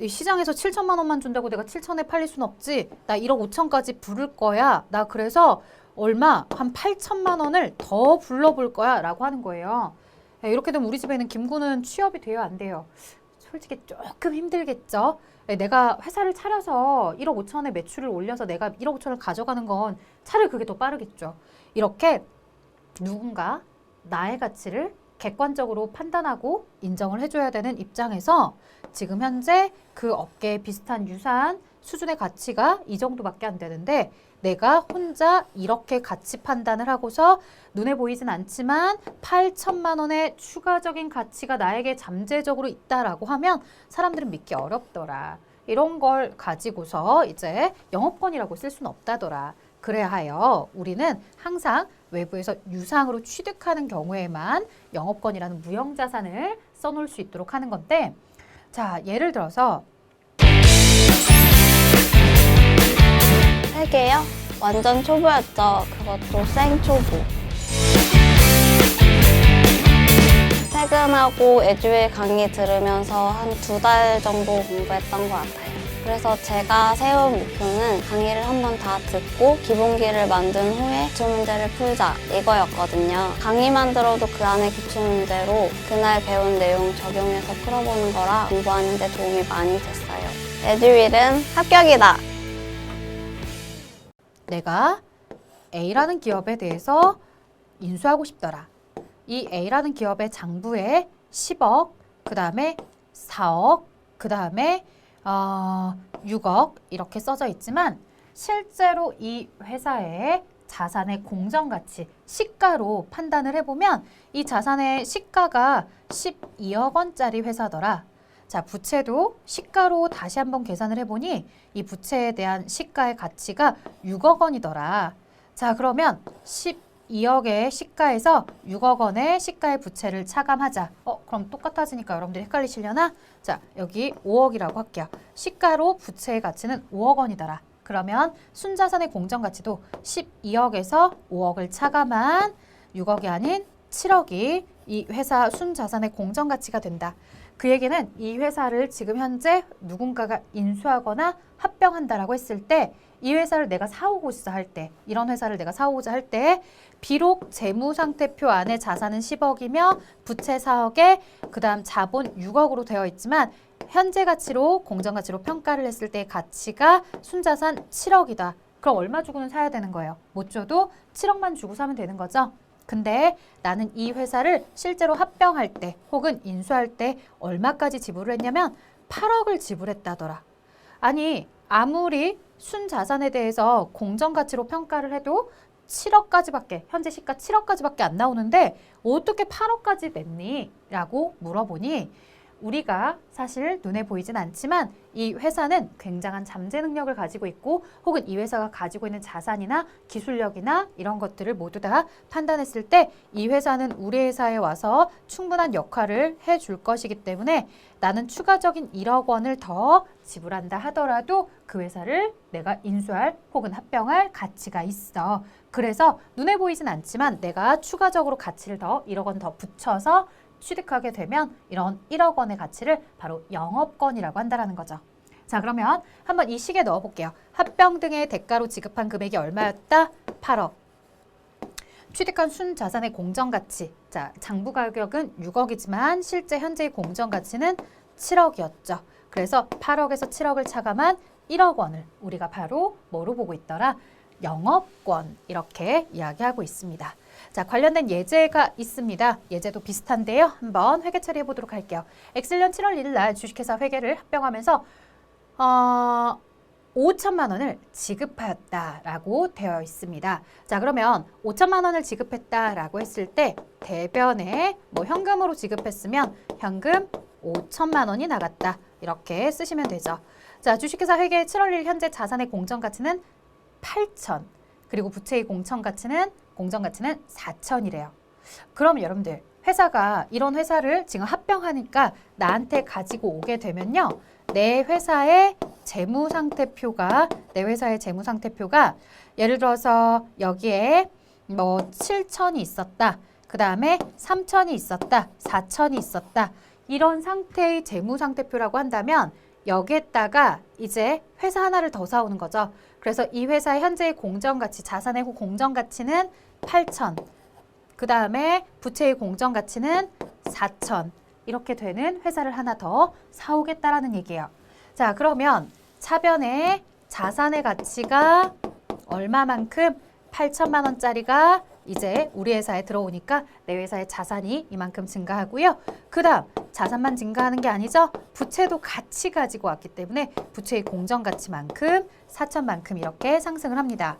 시장에서 7천만 원만 준다고 내가 7천에 팔릴 순 없지. 나 1억 5천까지 부를 거야. 나 그래서 얼마? 한 8천만 원을 더 불러볼 거야 라고 하는 거예요. 이렇게 되면 우리 집에는 김구는 취업이 돼요? 안 돼요? 솔직히 조금 힘들겠죠. 내가 회사를 차려서 1억 5천에 매출을 올려서 내가 1억 5천을 가져가는 건 차라리 그게 더 빠르겠죠. 이렇게 누군가 나의 가치를 객관적으로 판단하고 인정을 해줘야 되는 입장에서 지금 현재 그 업계에 비슷한 유사한 수준의 가치가 이 정도밖에 안 되는데 내가 혼자 이렇게 가치 판단을 하고서 눈에 보이진 않지만 8천만 원의 추가적인 가치가 나에게 잠재적으로 있다라고 하면 사람들은 믿기 어렵더라. 이런 걸 가지고서 이제 영업권이라고 쓸 수는 없다더라. 그래야 하여 우리는 항상 외부에서 유상으로 취득하는 경우에만 영업권이라는 무형자산을 써놓을 수 있도록 하는 건데, 자, 예를 들어서 3개요? 완전 초보였죠. 그것도 생초보. 퇴근하고 에듀윌 강의 들으면서 한 2달 정도 공부했던 것 같아요. 그래서 제가 세운 목표는 강의를 한번 다 듣고 기본기를 만든 후에 기출문제를 풀자 이거였거든요. 강의만 들어도 그 안에 기출문제로 그날 배운 내용 적용해서 풀어보는 거라 공부하는 데 도움이 많이 됐어요. 에듀윌은 합격이다! 내가 A라는 기업에 대해서 인수하고 싶더라. 이 A라는 기업의 장부에 10억, 그 다음에 4억, 그 다음에 6억 이렇게 써져 있지만 실제로 이 회사의 자산의 공정가치, 시가로 판단을 해보면 이 자산의 시가가 12억 원짜리 회사더라. 자, 부채도 시가로 다시 한번 계산을 해보니 이 부채에 대한 시가의 가치가 6억 원이더라. 자, 그러면 12억의 시가에서 6억 원의 시가의 부채를 차감하자. 그럼 똑같아지니까 여러분들이 헷갈리시려나? 자, 여기 5억이라고 할게요. 시가로 부채의 가치는 5억 원이더라. 그러면 순자산의 공정가치도 12억에서 5억을 차감한 6억이 아닌 7억이 이 회사 순자산의 공정가치가 된다. 그 얘기는 이 회사를 지금 현재 누군가가 인수하거나 합병한다라고 했을 때 이 회사를 내가 사오고자 할 때, 이런 회사를 내가 사오고자 할 때 비록 재무상태표 안에 자산은 10억이며 부채 4억에 그 다음 자본 6억으로 되어 있지만 현재 가치로 공정가치로 평가를 했을 때의 가치가 순자산 7억이다. 그럼 얼마 주고는 사야 되는 거예요? 못 줘도 7억만 주고 사면 되는 거죠. 근데 나는 이 회사를 실제로 합병할 때 혹은 인수할 때 얼마까지 지불을 했냐면 8억을 지불했다더라. 아니 아무리 순자산에 대해서 공정가치로 평가를 해도 7억까지밖에 현재 시가 7억까지밖에 안 나오는데 어떻게 8억까지 냈니? 라고 물어보니 우리가 사실 눈에 보이진 않지만 이 회사는 굉장한 잠재 능력을 가지고 있고 혹은 이 회사가 가지고 있는 자산이나 기술력이나 이런 것들을 모두 다 판단했을 때 이 회사는 우리 회사에 와서 충분한 역할을 해줄 것이기 때문에 나는 추가적인 1억 원을 더 지불한다 하더라도 그 회사를 내가 인수할 혹은 합병할 가치가 있어. 그래서 눈에 보이진 않지만 내가 추가적으로 가치를 더 1억 원 더 붙여서 취득하게 되면 이런 1억 원의 가치를 바로 영업권이라고 한다는 거죠. 자, 그러면 한번 이 식에 넣어볼게요. 합병 등의 대가로 지급한 금액이 얼마였다? 8억. 취득한 순자산의 공정가치. 자, 장부 가격은 6억이지만 실제 현재의 공정가치는 7억이었죠. 그래서 8억에서 7억을 차감한 1억 원을 우리가 바로 뭐로 보고 있더라? 영업권 이렇게 이야기하고 있습니다. 자, 관련된 예제가 있습니다. 예제도 비슷한데요. 한번 회계 처리해 보도록 할게요. 엑셀년 7월 1일 날 주식회사 회계를 합병하면서 5천만 원을 지급하였다라고 되어 있습니다. 자, 그러면 5천만 원을 지급했다라고 했을 때 대변에 뭐 현금으로 지급했으면 현금 5천만 원이 나갔다. 이렇게 쓰시면 되죠. 자, 주식회사 회계 7월 1일 현재 자산의 공정가치는 8천. 그리고 부채의 공정가치는 4천이래요. 그럼 여러분들 회사가 이런 회사를 지금 합병하니까 나한테 가지고 오게 되면요. 내 회사의 재무상태표가 예를 들어서 여기에 뭐 7천이 있었다. 그 다음에 3천이 있었다. 4천이 있었다. 이런 상태의 재무상태표라고 한다면 여기에다가 이제 회사 하나를 더 사오는 거죠. 그래서 이 회사의 현재의 공정가치, 자산의 공정가치는 8천. 그 다음에 부채의 공정가치는 4천. 이렇게 되는 회사를 하나 더 사오겠다라는 얘기예요. 자, 그러면 차변의 자산의 가치가 얼마만큼 8천만 원짜리가 이제 우리 회사에 들어오니까 내 회사의 자산이 이만큼 증가하고요. 그 다음 자산만 증가하는 게 아니죠. 부채도 같이 가지고 왔기 때문에 부채의 공정가치만큼 4천만큼 이렇게 상승을 합니다.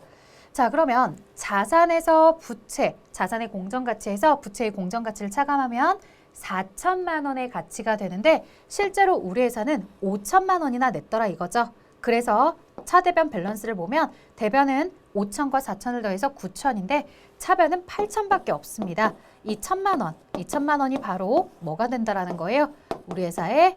자, 그러면 자산에서 부채, 자산의 공정가치에서 부채의 공정가치를 차감하면 4천만 원의 가치가 되는데 실제로 우리 회사는 5천만 원이나 냈더라 이거죠. 그래서 차대변 밸런스를 보면 대변은 5천과 4천을 더해서 9천인데 차변은 8천밖에 없습니다. 이 2천만 원이 바로 뭐가 된다라는 거예요? 우리 회사의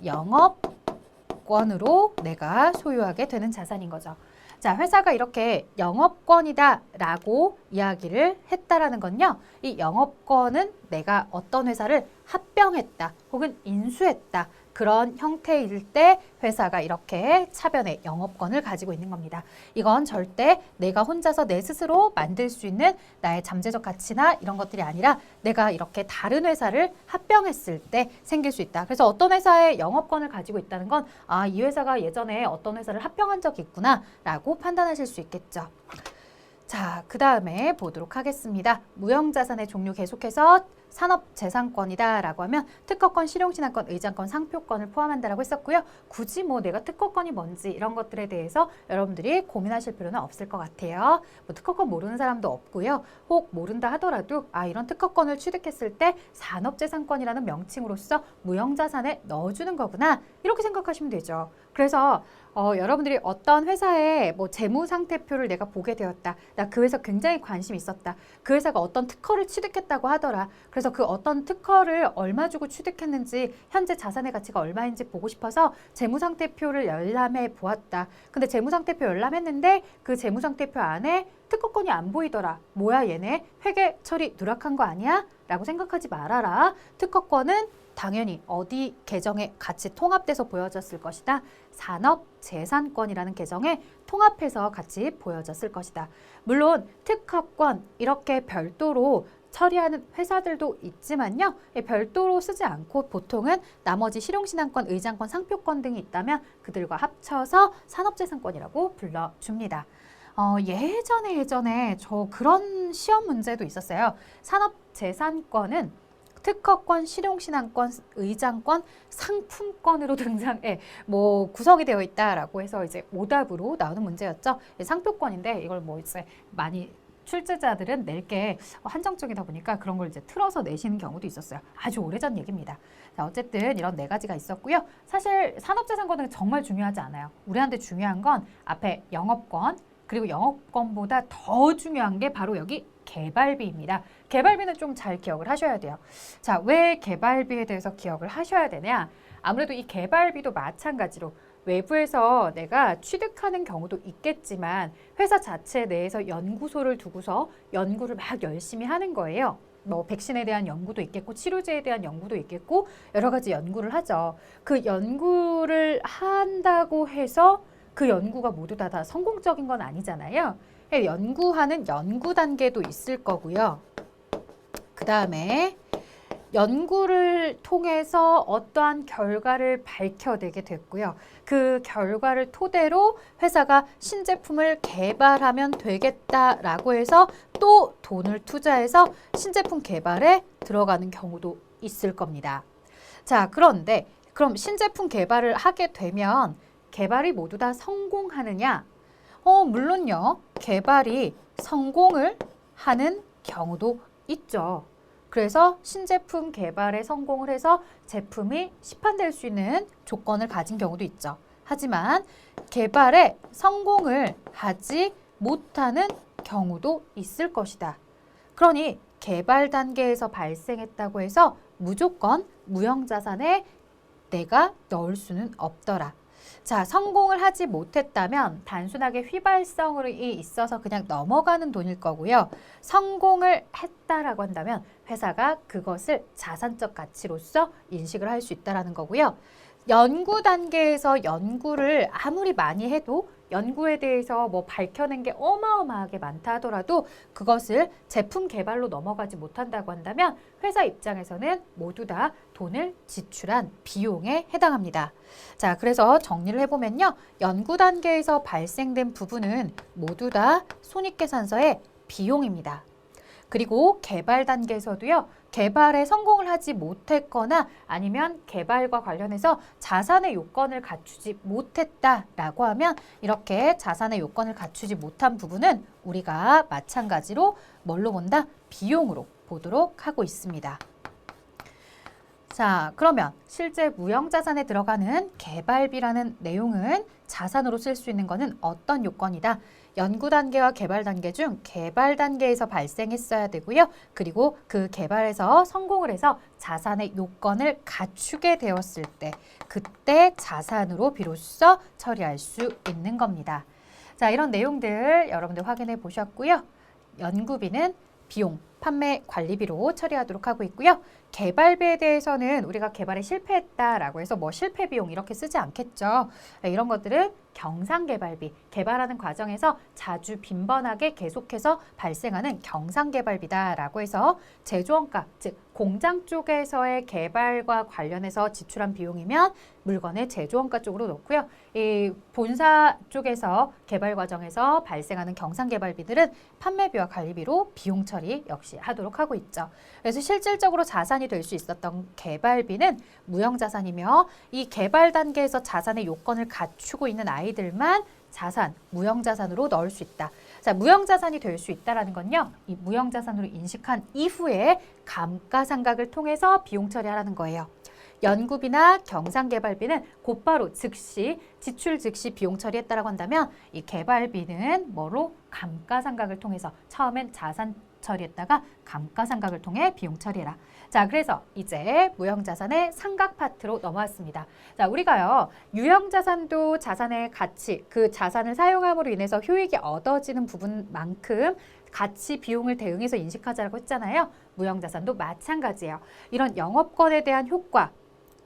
영업권으로 내가 소유하게 되는 자산인 거죠. 자, 회사가 이렇게 영업권이다라고 이야기를 했다라는 건요. 이 영업권은 내가 어떤 회사를 합병했다 혹은 인수했다. 그런 형태일 때 회사가 이렇게 차변의 영업권을 가지고 있는 겁니다. 이건 절대 내가 혼자서 내 스스로 만들 수 있는 나의 잠재적 가치나 이런 것들이 아니라 내가 이렇게 다른 회사를 합병했을 때 생길 수 있다. 그래서 어떤 회사의 영업권을 가지고 있다는 건 아, 이 회사가 예전에 어떤 회사를 합병한 적이 있구나 라고 판단하실 수 있겠죠. 자, 그 다음에 보도록 하겠습니다. 무형자산의 종류 계속해서 산업재산권이다라고 하면 특허권, 실용신한권, 의장권, 상표권을 포함한다라고 했었고요. 굳이 뭐 내가 특허권이 뭔지 이런 것들에 대해서 여러분들이 고민하실 필요는 없을 것 같아요. 뭐 특허권 모르는 사람도 없고요. 혹 모른다 하더라도 아, 이런 특허권을 취득했을 때 산업재산권이라는 명칭으로서 무형자산에 넣어주는 거구나 이렇게 생각하시면 되죠. 그래서 여러분들이 어떤 회사의 뭐 재무상태표를 내가 보게 되었다. 나 그 회사 굉장히 관심이 있었다. 그 회사가 어떤 특허를 취득했다고 하더라. 그래서 그 어떤 특허를 얼마 주고 취득했는지 현재 자산의 가치가 얼마인지 보고 싶어서 재무상태표를 열람해 보았다. 근데 재무상태표 열람했는데 그 재무상태표 안에 특허권이 안 보이더라. 뭐야 얘네 회계 처리 누락한 거 아니야? 라고 생각하지 말아라. 특허권은 당연히 어디 계정에 같이 통합돼서 보여졌을 것이다. 산업재산권이라는 계정에 통합해서 같이 보여졌을 것이다. 물론 특허권 이렇게 별도로 처리하는 회사들도 있지만요. 별도로 쓰지 않고 보통은 나머지 실용신한권, 의장권, 상표권 등이 있다면 그들과 합쳐서 산업재산권이라고 불러줍니다. 예전에 저 그런 시험 문제도 있었어요. 산업재산권은 특허권, 실용신한권, 의장권, 상품권으로 뭐 구성이 되어 있다라고 해서 이제 오답으로 나오는 문제였죠. 상표권인데 이걸 뭐 이제 많이 출제자들은 낼 게 한정적이다 보니까 그런 걸 이제 틀어서 내시는 경우도 있었어요. 아주 오래전 얘기입니다. 자, 어쨌든 이런 네 가지가 있었고요. 사실 산업재산권은 정말 중요하지 않아요. 우리한테 중요한 건 앞에 영업권, 그리고 영업권보다 더 중요한 게 바로 여기 개발비입니다. 개발비는 좀 잘 기억을 하셔야 돼요. 자, 왜 개발비에 대해서 기억을 하셔야 되냐? 아무래도 이 개발비도 마찬가지로 외부에서 내가 취득하는 경우도 있겠지만 회사 자체 내에서 연구소를 두고서 연구를 막 열심히 하는 거예요. 뭐 백신에 대한 연구도 있겠고 치료제에 대한 연구도 있겠고 여러 가지 연구를 하죠. 그 연구를 한다고 해서 그 연구가 모두 다 성공적인 건 아니잖아요. 연구하는 연구 단계도 있을 거고요. 그 다음에 연구를 통해서 어떠한 결과를 밝혀내게 됐고요. 그 결과를 토대로 회사가 신제품을 개발하면 되겠다라고 해서 또 돈을 투자해서 신제품 개발에 들어가는 경우도 있을 겁니다. 자, 그런데 그럼 신제품 개발을 하게 되면 개발이 모두 다 성공하느냐? 물론요. 개발이 성공을 하는 경우도 있죠. 그래서 신제품 개발에 성공을 해서 제품이 시판될 수 있는 조건을 가진 경우도 있죠. 하지만 개발에 성공을 하지 못하는 경우도 있을 것이다. 그러니 개발 단계에서 발생했다고 해서 무조건 무형자산에 내가 넣을 수는 없더라. 자, 성공을 하지 못했다면 단순하게 휘발성이 있어서 그냥 넘어가는 돈일 거고요. 성공을 했다라고 한다면 회사가 그것을 자산적 가치로서 인식을 할 수 있다라는 거고요. 연구 단계에서 연구를 아무리 많이 해도 연구에 대해서 뭐 밝혀낸 게 어마어마하게 많다 하더라도 그것을 제품 개발로 넘어가지 못한다고 한다면 회사 입장에서는 모두 다 돈을 지출한 비용에 해당합니다. 자, 그래서 정리를 해보면요. 연구 단계에서 발생된 부분은 모두 다 손익계산서의 비용입니다. 그리고 개발 단계에서도요. 개발에 성공을 하지 못했거나 아니면 개발과 관련해서 자산의 요건을 갖추지 못했다라고 하면 이렇게 자산의 요건을 갖추지 못한 부분은 우리가 마찬가지로 뭘로 본다? 비용으로 보도록 하고 있습니다. 자, 그러면 실제 무형자산에 들어가는 개발비라는 내용은 자산으로 쓸 수 있는 것은 어떤 요건이다? 연구 단계와 개발 단계 중 개발 단계에서 발생했어야 되고요. 그리고 그 개발에서 성공을 해서 자산의 요건을 갖추게 되었을 때 그때 자산으로 비로소 처리할 수 있는 겁니다. 자, 이런 내용들 여러분들 확인해 보셨고요. 연구비는 비용, 판매 관리비로 처리하도록 하고 있고요. 개발비에 대해서는 우리가 개발에 실패했다라고 해서 뭐 실패 비용 이렇게 쓰지 않겠죠. 이런 것들은 경상개발비, 개발하는 과정에서 자주 빈번하게 계속해서 발생하는 경상개발비다라고 해서 제조원가, 즉 공장 쪽에서의 개발과 관련해서 지출한 비용이면 물건의 제조원가 쪽으로 놓고요. 이 본사 쪽에서 개발 과정에서 발생하는 경상개발비들은 판매비와 관리비로 비용 처리 역시 하도록 하고 있죠. 그래서 실질적으로 자산이 될 수 있었던 개발비는 무형자산이며 이 개발 단계에서 자산의 요건을 갖추고 있는 아이들만 자산, 무형자산으로 넣을 수 있다. 자, 무형자산이 될 수 있다는 건요. 이 무형자산으로 인식한 이후에 감가상각을 통해서 비용 처리하라는 거예요. 연구비나 경상개발비는 곧바로 즉시 지출 즉시 비용 처리했다라고 한다면 이 개발비는 뭐로? 감가상각을 통해서 처음엔 자산 처리했다가 감가상각을 통해 비용 처리해라. 자, 그래서 이제 무형자산의 상각 파트로 넘어왔습니다. 자, 우리가요, 유형자산도 자산의 가치, 그 자산을 사용함으로 인해서 효익이 얻어지는 부분만큼 가치 비용을 대응해서 인식하자고 했잖아요. 무형자산도 마찬가지예요. 이런 영업권에 대한 효과,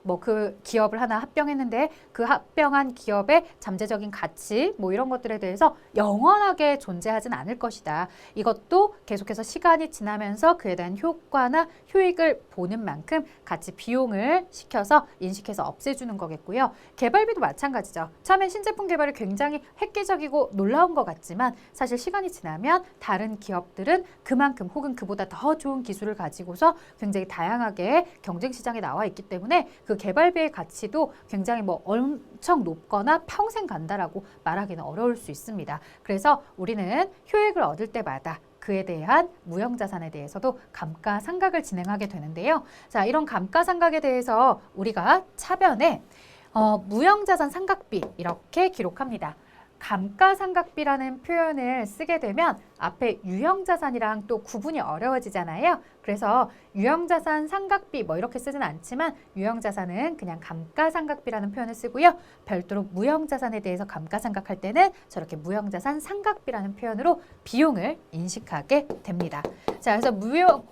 뭐 그 기업을 하나 합병했는데 그 합병한 기업의 잠재적인 가치 뭐 이런 것들에 대해서 영원하게 존재하진 않을 것이다. 이것도 계속해서 시간이 지나면서 그에 대한 효과나 효익을 보는 만큼 같이 비용을 시켜서 인식해서 없애주는 거겠고요. 개발비도 마찬가지죠. 처음엔 신제품 개발이 굉장히 획기적이고 놀라운 것 같지만 사실 시간이 지나면 다른 기업들은 그만큼 혹은 그보다 더 좋은 기술을 가지고서 굉장히 다양하게 경쟁 시장에 나와 있기 때문에 그 개발비의 가치도 굉장히 뭐 엄청 높거나 평생 간다라고 말하기는 어려울 수 있습니다. 그래서 우리는 효익을 얻을 때마다 그에 대한 무형자산에 대해서도 감가상각을 진행하게 되는데요. 자, 이런 감가상각에 대해서 우리가 차변에 무형자산 상각비 이렇게 기록합니다. 감가상각비라는 표현을 쓰게 되면 앞에 유형자산이랑 또 구분이 어려워지잖아요. 그래서 유형자산 상각비 뭐 이렇게 쓰진 않지만 유형자산은 그냥 감가상각비라는 표현을 쓰고요. 별도로 무형자산에 대해서 감가상각할 때는 저렇게 무형자산 상각비라는 표현으로 비용을 인식하게 됩니다. 자, 그래서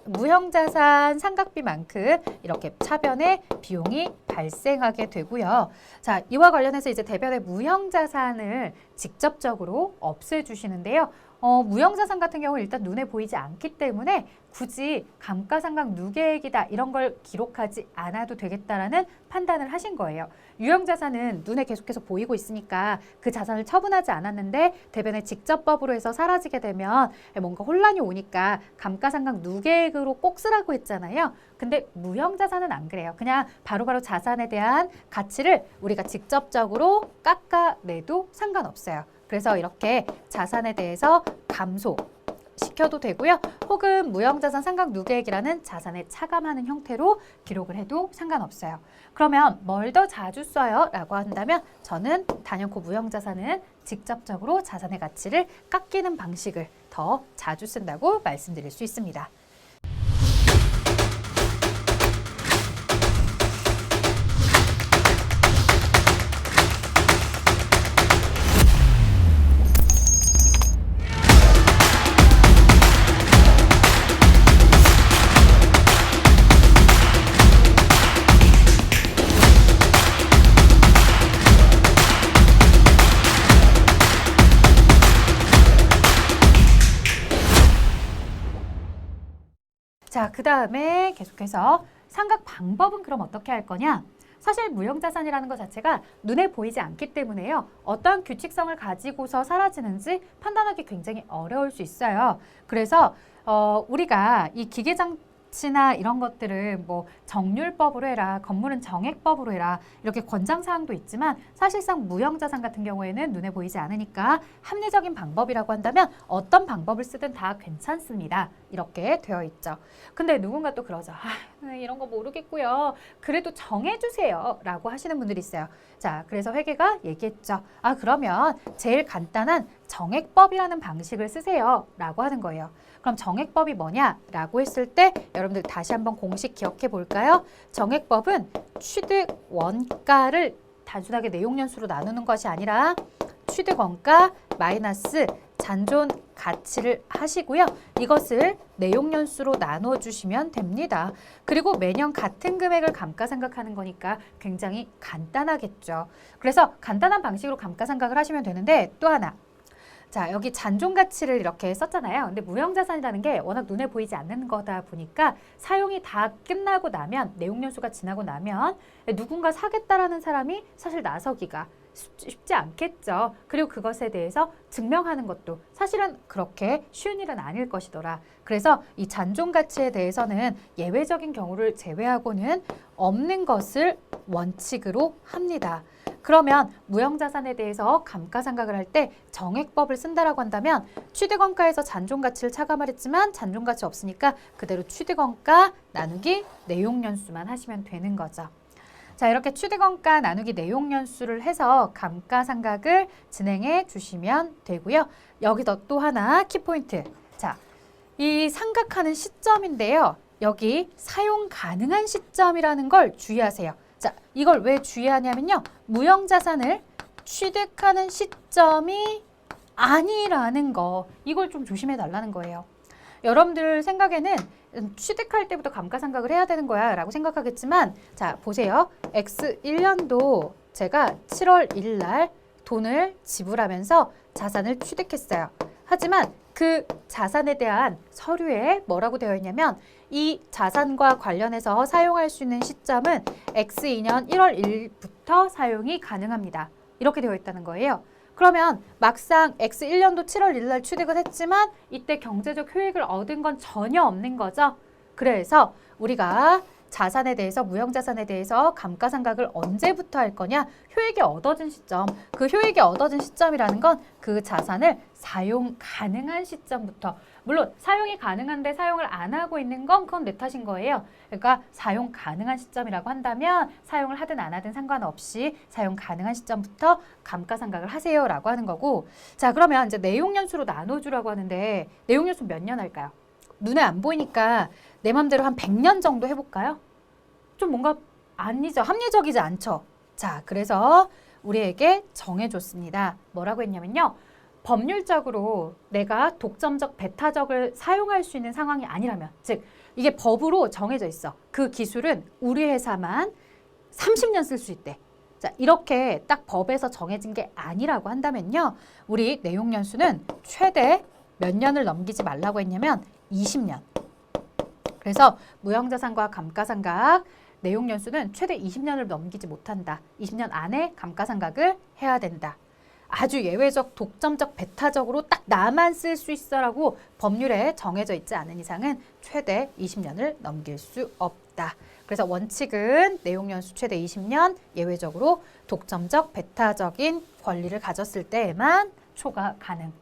무형자산 상각비만큼 이렇게 차변에 비용이 발생하게 되고요. 자, 이와 관련해서 이제 대변의 무형자산을 직접적으로 없애주시는데요. 무형자산 같은 경우는 일단 눈에 보이지 않기 때문에 굳이 감가상각 누계액이다 이런 걸 기록하지 않아도 되겠다라는 판단을 하신 거예요. 유형자산은 눈에 계속해서 보이고 있으니까 그 자산을 처분하지 않았는데 대변의 직접법으로 해서 사라지게 되면 뭔가 혼란이 오니까 감가상각 누계액으로 꼭 쓰라고 했잖아요. 근데 무형자산은 안 그래요. 그냥 바로바로 자산에 대한 가치를 우리가 직접적으로 깎아내도 상관없어요. 그래서 이렇게 자산에 대해서 감소시켜도 되고요. 혹은 무형자산 상각 누계액이라는 자산에 차감하는 형태로 기록을 해도 상관없어요. 그러면 뭘 더 자주 써요? 라고 한다면 저는 단연코 무형자산은 직접적으로 자산의 가치를 깎이는 방식을 더 자주 쓴다고 말씀드릴 수 있습니다. 그 다음에 계속해서 상각 방법은 그럼 어떻게 할 거냐? 사실 무형자산이라는 것 자체가 눈에 보이지 않기 때문에요. 어떤 규칙성을 가지고서 사라지는지 판단하기 굉장히 어려울 수 있어요. 그래서 우리가 이 기계장치나 이런 것들을 뭐 정률법으로 해라, 건물은 정액법으로 해라 이렇게 권장사항도 있지만 사실상 무형자산 같은 경우에는 눈에 보이지 않으니까 합리적인 방법이라고 한다면 어떤 방법을 쓰든 다 괜찮습니다. 이렇게 되어 있죠. 근데 누군가 또 그러죠. 이런 거 모르겠고요. 그래도 정해주세요 라고 하시는 분들이 있어요. 자, 그래서 회계가 얘기했죠. 그러면 제일 간단한 정액법이라는 방식을 쓰세요 라고 하는 거예요. 그럼 정액법이 뭐냐라고 했을 때 여러분들 다시 한번 공식 기억해 볼까요? 정액법은 취득 원가를 단순하게 내용연수로 나누는 것이 아니라 취득 원가 마이너스 잔존 가치를 하시고요. 이것을 내용연수로 나눠주시면 됩니다. 그리고 매년 같은 금액을 감가상각하는 거니까 굉장히 간단하겠죠. 그래서 간단한 방식으로 감가상각을 하시면 되는데 또 하나. 자, 여기 잔존 가치를 이렇게 썼잖아요. 근데 무형자산이라는 게 워낙 눈에 보이지 않는 거다 보니까 사용이 다 끝나고 나면 내용연수가 지나고 나면 누군가 사겠다라는 사람이 사실 나서기가 쉽지 않겠죠. 그리고 그것에 대해서 증명하는 것도 사실은 그렇게 쉬운 일은 아닐 것이더라. 그래서 이 잔존 가치에 대해서는 예외적인 경우를 제외하고는 없는 것을 원칙으로 합니다. 그러면 무형자산에 대해서 감가상각을 할 때 정액법을 쓴다라고 한다면 취득원가에서 잔존가치를 차감하랬지만 잔존가치 없으니까 그대로 취득원가 나누기 내용연수만 하시면 되는 거죠. 자, 이렇게 취득원가 나누기 내용연수를 해서 감가상각을 진행해 주시면 되고요. 여기서 또 하나 키포인트. 자, 이 상각하는 시점인데요. 여기 사용 가능한 시점이라는 걸 주의하세요. 자, 이걸 왜 주의하냐면요. 무형자산을 취득하는 시점이 아니라는 거. 이걸 좀 조심해 달라는 거예요. 여러분들 생각에는 취득할 때부터 감가상각을 해야 되는 거야 라고 생각하겠지만 자, 보세요. X1년도 제가 7월 1일 날 돈을 지불하면서 자산을 취득했어요. 하지만 그 자산에 대한 서류에 뭐라고 되어 있냐면 이 자산과 관련해서 사용할 수 있는 시점은 X2년 1월 1일부터 사용이 가능합니다. 이렇게 되어 있다는 거예요. 그러면 막상 X1년도 7월 1일 날 취득을 했지만 이때 경제적 효익을 얻은 건 전혀 없는 거죠. 그래서 우리가 자산에 대해서 무형자산에 대해서 감가상각을 언제부터 할 거냐? 효익이 얻어진 시점. 그 효익이 얻어진 시점이라는 건 그 자산을 사용 가능한 시점부터. 물론 사용이 가능한데 사용을 안 하고 있는 건 그건 내 탓인 거예요. 그러니까 사용 가능한 시점이라고 한다면 사용을 하든 안 하든 상관없이 사용 가능한 시점부터 감가상각을 하세요라고 하는 거고. 자, 그러면 이제 내용연수로 나눠주라고 하는데 내용연수 몇 년 할까요? 눈에 안 보이니까 내 맘대로 한 100년 정도 해볼까요? 좀 뭔가 아니죠. 합리적이지 않죠. 자, 그래서 우리에게 정해줬습니다. 뭐라고 했냐면요. 법률적으로 내가 독점적, 배타적을 사용할 수 있는 상황이 아니라면, 즉 이게 법으로 정해져 있어. 그 기술은 우리 회사만 30년 쓸 수 있대. 자, 이렇게 딱 법에서 정해진 게 아니라고 한다면요. 우리 내용연수는 최대 몇 년을 넘기지 말라고 했냐면 20년. 그래서 무형자산과 감가상각 내용연수는 최대 20년을 넘기지 못한다. 20년 안에 감가상각을 해야 된다. 아주 예외적, 독점적, 배타적으로 딱 나만 쓸 수 있어라고 법률에 정해져 있지 않은 이상은 최대 20년을 넘길 수 없다. 그래서 원칙은 내용연수 최대 20년, 예외적으로 독점적, 배타적인 권리를 가졌을 때에만 초과 가능.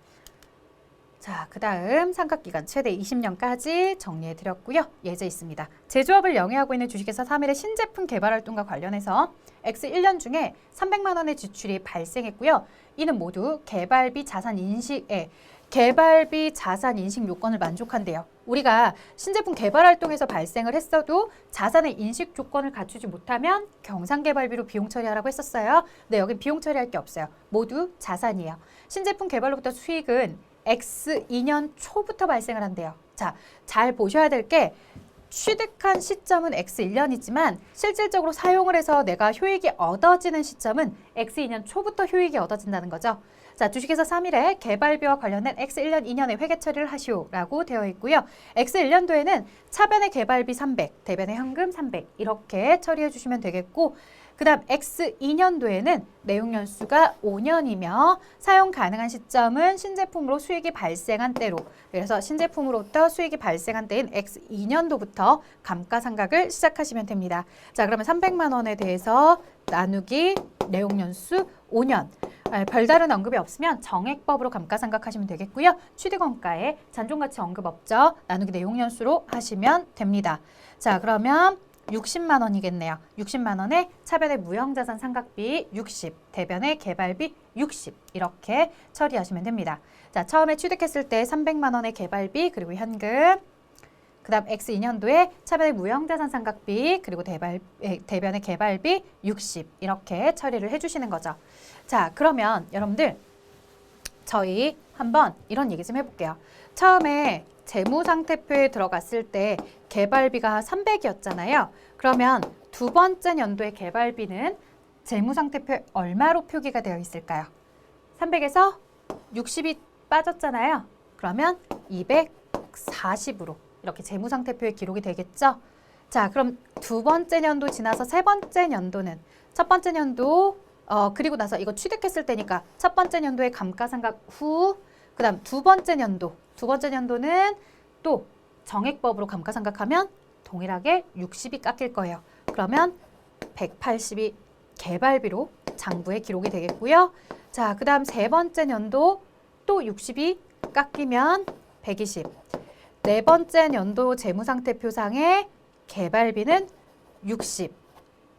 자, 그 다음 상각기간 최대 20년까지 정리해드렸고요. 예제 있습니다. 제조업을 영위하고 있는 주식회사 3일의 신제품 개발 활동과 관련해서 X1년 중에 300만 원의 지출이 발생했고요. 이는 모두 개발비 자산 인식에 개발비 자산 인식 요건을 만족한대요. 우리가 신제품 개발 활동에서 발생을 했어도 자산의 인식 조건을 갖추지 못하면 경상개발비로 비용 처리하라고 했었어요. 근데 여기 비용 처리할 게 없어요. 모두 자산이에요. 신제품 개발로부터 수익은 X2년 초부터 발생을 한대요. 자, 잘 보셔야 될 게 취득한 시점은 X1년이지만 실질적으로 사용을 해서 내가 효익이 얻어지는 시점은 X2년 초부터 효익이 얻어진다는 거죠. 자, 주식회사 3일에 개발비와 관련된 X1년 2년의 회계 처리를 하시오라고 되어 있고요. X1년도에는 차변의 개발비 300, 대변의 현금 300 이렇게 처리해 주시면 되겠고, 그 다음 X2년도에는 내용연수가 5년이며 사용 가능한 시점은 신제품으로 수익이 발생한 때로, 그래서 신제품으로부터 수익이 발생한 때인 X2년도부터 감가상각을 시작하시면 됩니다. 자, 그러면 300만 원에 대해서 나누기 내용연수 5년. 별다른 언급이 없으면 정액법으로 감가상각하시면 되겠고요. 취득원가에 잔존가치 언급 없죠. 나누기 내용연수로 하시면 됩니다. 자, 그러면 60만 원이겠네요. 60만 원에 차변의 무형자산 상각비 60, 대변의 개발비 60 이렇게 처리하시면 됩니다. 자, 처음에 취득했을 때 300만 원의 개발비 그리고 현금, 그 다음 X2년도에 차변의 무형자산 상각비 그리고 대변의 개발비 60 이렇게 처리를 해주시는 거죠. 자, 그러면 여러분들 저희 한번 이런 얘기 좀 해볼게요. 처음에 재무상태표에 들어갔을 때 개발비가 300이었잖아요. 그러면 두 번째 연도의 개발비는 재무상태표에 얼마로 표기가 되어 있을까요? 300에서 60이 빠졌잖아요. 그러면 240으로 이렇게 재무상태표에 기록이 되겠죠. 자, 그럼 두 번째 연도 지나서 세 번째 연도는 첫 번째 연도 그리고 나서 이거 취득했을 때니까 첫 번째 연도의 감가상각 후, 그 다음 두 번째 연도는 또 정액법으로 감가상각하면 동일하게 60이 깎일 거예요. 그러면 180이 개발비로 장부에 기록이 되겠고요. 자, 그 다음 세 번째 연도 또 60이 깎이면 120. 네 번째 연도 재무상태표상의 개발비는 60.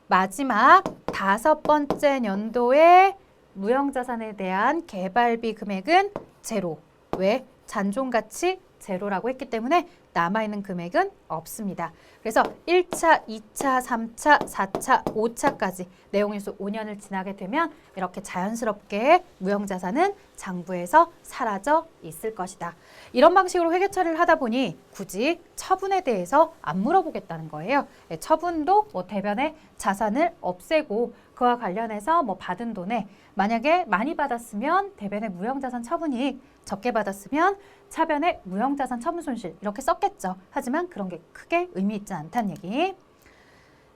마지막 다섯 번째 연도의 무형자산에 대한 개발비 금액은 제로. 왜? 잔존가치 제로라고 했기 때문에 남아있는 금액은 없습니다. 그래서 1차, 2차, 3차, 4차, 5차까지 내용연수 5년을 지나게 되면 이렇게 자연스럽게 무형자산은 장부에서 사라져 있을 것이다. 이런 방식으로 회계 처리를 하다 보니 굳이 처분에 대해서 안 물어보겠다는 거예요. 처분도 뭐 대변의 자산을 없애고 그와 관련해서 뭐 받은 돈에 만약에 많이 받았으면 대변의 무형자산 처분이익, 적게 받았으면 차변의 무형자산 처분 손실 이렇게 썼겠죠. 하지만 그런 게 크게 의미 있지 않다는 얘기.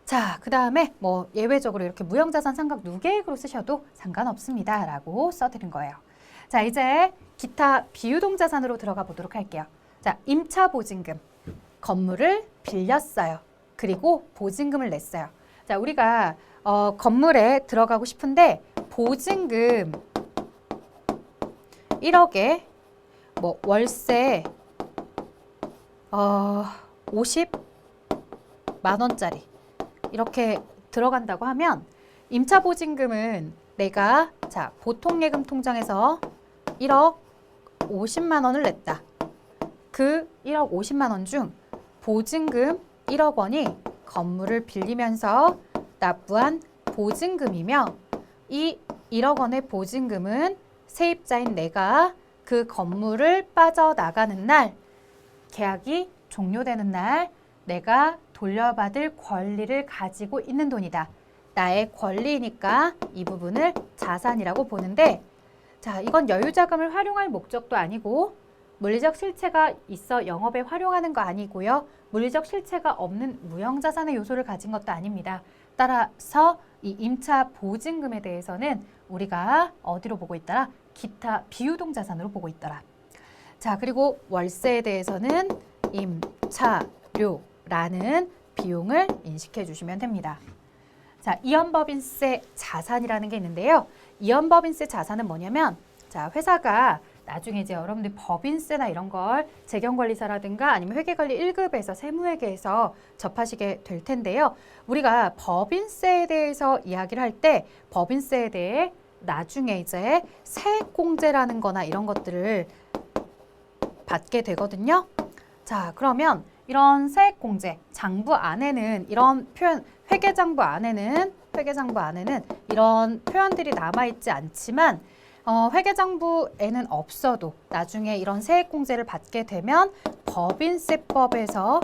자, 그 다음에 뭐 예외적으로 이렇게 무형자산 상각 누계액으로 쓰셔도 상관없습니다 라고 써드린 거예요. 자, 이제 기타 비유동자산으로 들어가 보도록 할게요. 자, 임차보증금, 건물을 빌렸어요. 그리고 보증금을 냈어요. 자, 우리가 건물에 들어가고 싶은데 보증금 1억에 뭐 월세 50만 원짜리 이렇게 들어간다고 하면 임차보증금은 내가 자 보통예금 통장에서 1억 50만 원을 냈다. 그 1억 50만 원 중 보증금 1억 원이 건물을 빌리면서 납부한 보증금이며 이 1억 원의 보증금은 세입자인 내가 그 건물을 빠져나가는 날, 계약이 종료되는 날 내가 돌려받을 권리를 가지고 있는 돈이다. 나의 권리니까 이 부분을 자산이라고 보는데, 자, 이건 여유자금을 활용할 목적도 아니고 물리적 실체가 있어 영업에 활용하는 거 아니고요. 물리적 실체가 없는 무형자산의 요소를 가진 것도 아닙니다. 따라서 이 임차 보증금에 대해서는 우리가 어디로 보고 있더라? 기타 비유동자산으로 보고 있더라. 자, 그리고 월세에 대해서는 임차료라는 비용을 인식해 주시면 됩니다. 자, 이연법인세 자산이라는 게 있는데요. 이연법인세 자산은 뭐냐면, 자, 회사가 나중에 이제 여러분들 법인세나 이런 걸 재경관리사라든가 아니면 회계관리 1급에서 세무회계에서 접하시게 될 텐데요. 우리가 법인세에 대해서 이야기를 할 때 법인세에 대해 나중에 이제 세액공제라는 거나 이런 것들을 받게 되거든요. 자, 그러면 이런 세액공제, 장부 안에는 이런 표현, 회계장부 안에는 이런 표현들이 남아있지 않지만 회계장부에는 없어도 나중에 이런 세액공제를 받게 되면 법인세법에서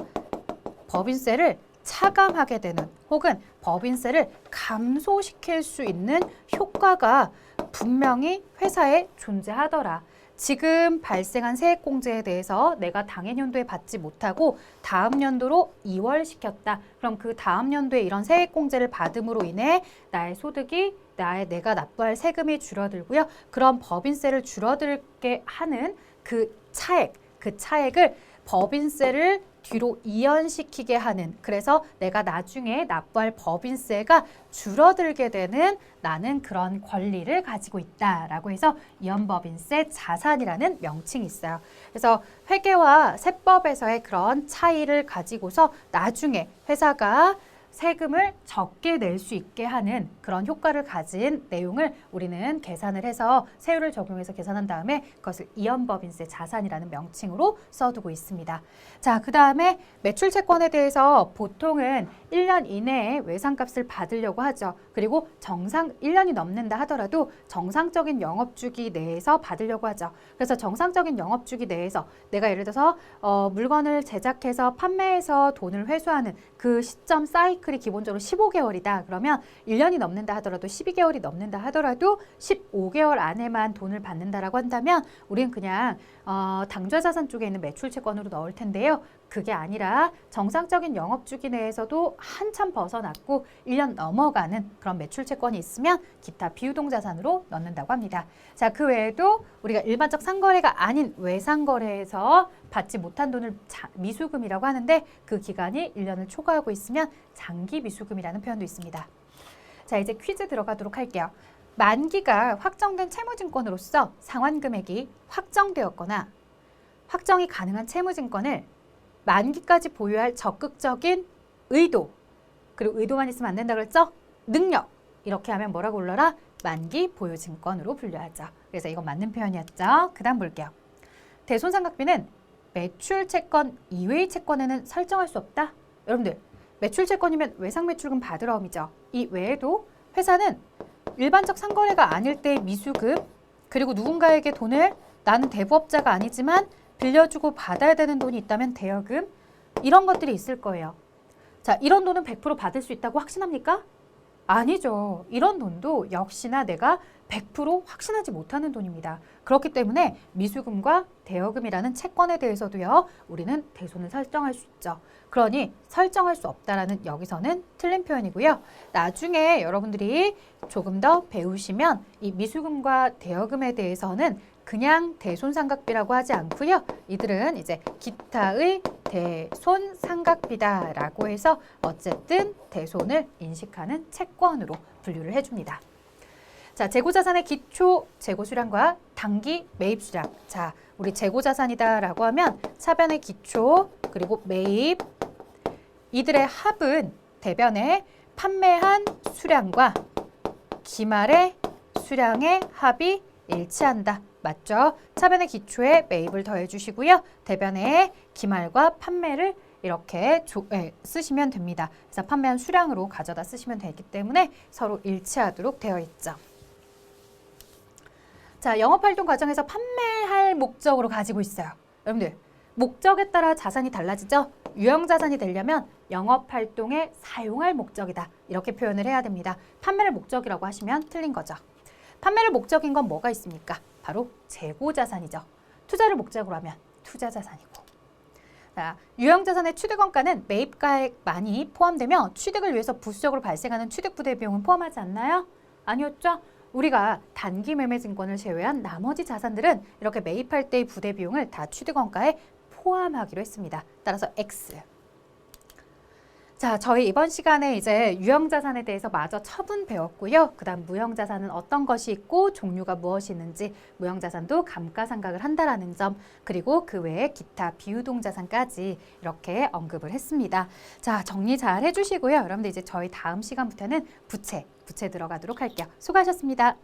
법인세를 차감하게 되는 혹은 법인세를 감소시킬 수 있는 효과가 분명히 회사에 존재하더라. 지금 발생한 세액공제에 대해서 내가 당해 연도에 받지 못하고 다음 연도로 이월시켰다. 그럼 그 다음 연도에 이런 세액공제를 받음으로 인해 나의 소득이 내가 납부할 세금이 줄어들고요. 그런 법인세를 줄어들게 하는 그 차액을 법인세를 뒤로 이연시키게 하는, 그래서 내가 나중에 납부할 법인세가 줄어들게 되는 나는 그런 권리를 가지고 있다라고 해서 이연법인세 자산이라는 명칭이 있어요. 그래서 회계와 세법에서의 그런 차이를 가지고서 나중에 회사가 세금을 적게 낼 수 있게 하는 그런 효과를 가진 내용을 우리는 계산을 해서 세율을 적용해서 계산한 다음에 그것을 이연법인세 자산이라는 명칭으로 써두고 있습니다. 자, 그 다음에 매출채권에 대해서 보통은 1년 이내에 외상값을 받으려고 하죠. 그리고 1년이 넘는다 하더라도 정상적인 영업주기 내에서 받으려고 하죠. 그래서 정상적인 영업주기 내에서 내가 예를 들어서 물건을 제작해서 판매해서 돈을 회수하는 그 시점 사이클이 기본적으로 15개월이다. 그러면 1년이 넘는다 하더라도 12개월이 넘는다 하더라도 15개월 안에만 돈을 받는다라고 한다면 우리는 그냥 당좌자산 쪽에 있는 매출채권으로 넣을 텐데요. 그게 아니라 정상적인 영업주기 내에서도 한참 벗어났고 1년 넘어가는 그런 매출채권이 있으면 기타 비유동자산으로 넣는다고 합니다. 자, 그 외에도 우리가 일반적 상거래가 아닌 외상거래에서 받지 못한 돈을 미수금이라고 하는데 그 기간이 1년을 초과하고 있으면 장기 미수금이라는 표현도 있습니다. 자, 이제 퀴즈 들어가도록 할게요. 만기가 확정된 채무증권으로서 상환금액이 확정되었거나 확정이 가능한 채무증권을 만기까지 보유할 적극적인 의도, 그리고 의도만 있으면 안 된다 그랬죠? 능력, 이렇게 하면 뭐라고 불러라? 만기 보유증권으로 분류하죠. 그래서 이건 맞는 표현이었죠. 그 다음 볼게요. 대손상각비는 매출채권 이외의 채권에는 설정할 수 없다. 여러분들, 매출채권이면 외상매출금 받으러움이죠. 이 외에도 회사는 일반적 상거래가 아닐 때의 미수금, 그리고 누군가에게 돈을 나는 대부업자가 아니지만 빌려주고 받아야 되는 돈이 있다면 대여금, 이런 것들이 있을 거예요. 자, 이런 돈은 100% 받을 수 있다고 확신합니까? 아니죠. 이런 돈도 역시나 내가 100% 확신하지 못하는 돈입니다. 그렇기 때문에 미수금과 대여금이라는 채권에 대해서도요, 우리는 대손을 설정할 수 있죠. 그러니 설정할 수 없다라는 여기서는 틀린 표현이고요. 나중에 여러분들이 조금 더 배우시면 이 미수금과 대여금에 대해서는 그냥 대손상각비라고 하지 않고요. 이들은 이제 기타의 대손상각비다라고 해서 어쨌든 대손을 인식하는 채권으로 분류를 해줍니다. 자, 재고자산의 기초 재고수량과 단기 매입수량. 자, 우리 재고자산이다라고 하면 차변의 기초 그리고 매입, 이들의 합은 대변의 판매한 수량과 기말의 수량의 합이 일치한다. 맞죠? 차변의 기초에 매입을 더해주시고요. 대변의 기말과 판매를 이렇게 쓰시면 됩니다. 그래서 판매한 수량으로 가져다 쓰시면 되기 때문에 서로 일치하도록 되어 있죠. 자, 영업활동 과정에서 판매할 목적으로 가지고 있어요. 여러분들, 목적에 따라 자산이 달라지죠? 유형자산이 되려면 영업활동에 사용할 목적이다. 이렇게 표현을 해야 됩니다. 판매를 목적이라고 하시면 틀린 거죠. 판매를 목적인 건 뭐가 있습니까? 바로 재고자산이죠. 투자를 목적으로 하면 투자자산이고. 자, 유형자산의 취득원가는 매입가액만이 포함되며 취득을 위해서 부수적으로 발생하는 취득부대 비용은 포함하지 않나요? 아니었죠? 우리가 단기 매매증권을 제외한 나머지 자산들은 이렇게 매입할 때의 부대 비용을 다 취득원가에 포함하기로 했습니다. 따라서 X. 자, 저희 이번 시간에 이제 유형자산에 대해서 마저 처분 배웠고요. 그 다음 무형자산은 어떤 것이 있고 종류가 무엇이 있는지, 무형자산도 감가상각을 한다라는 점, 그리고 그 외에 기타 비유동자산까지 이렇게 언급을 했습니다. 자, 정리 잘 해주시고요. 여러분들 이제 저희 다음 시간부터는 부채 들어가도록 할게요. 수고하셨습니다.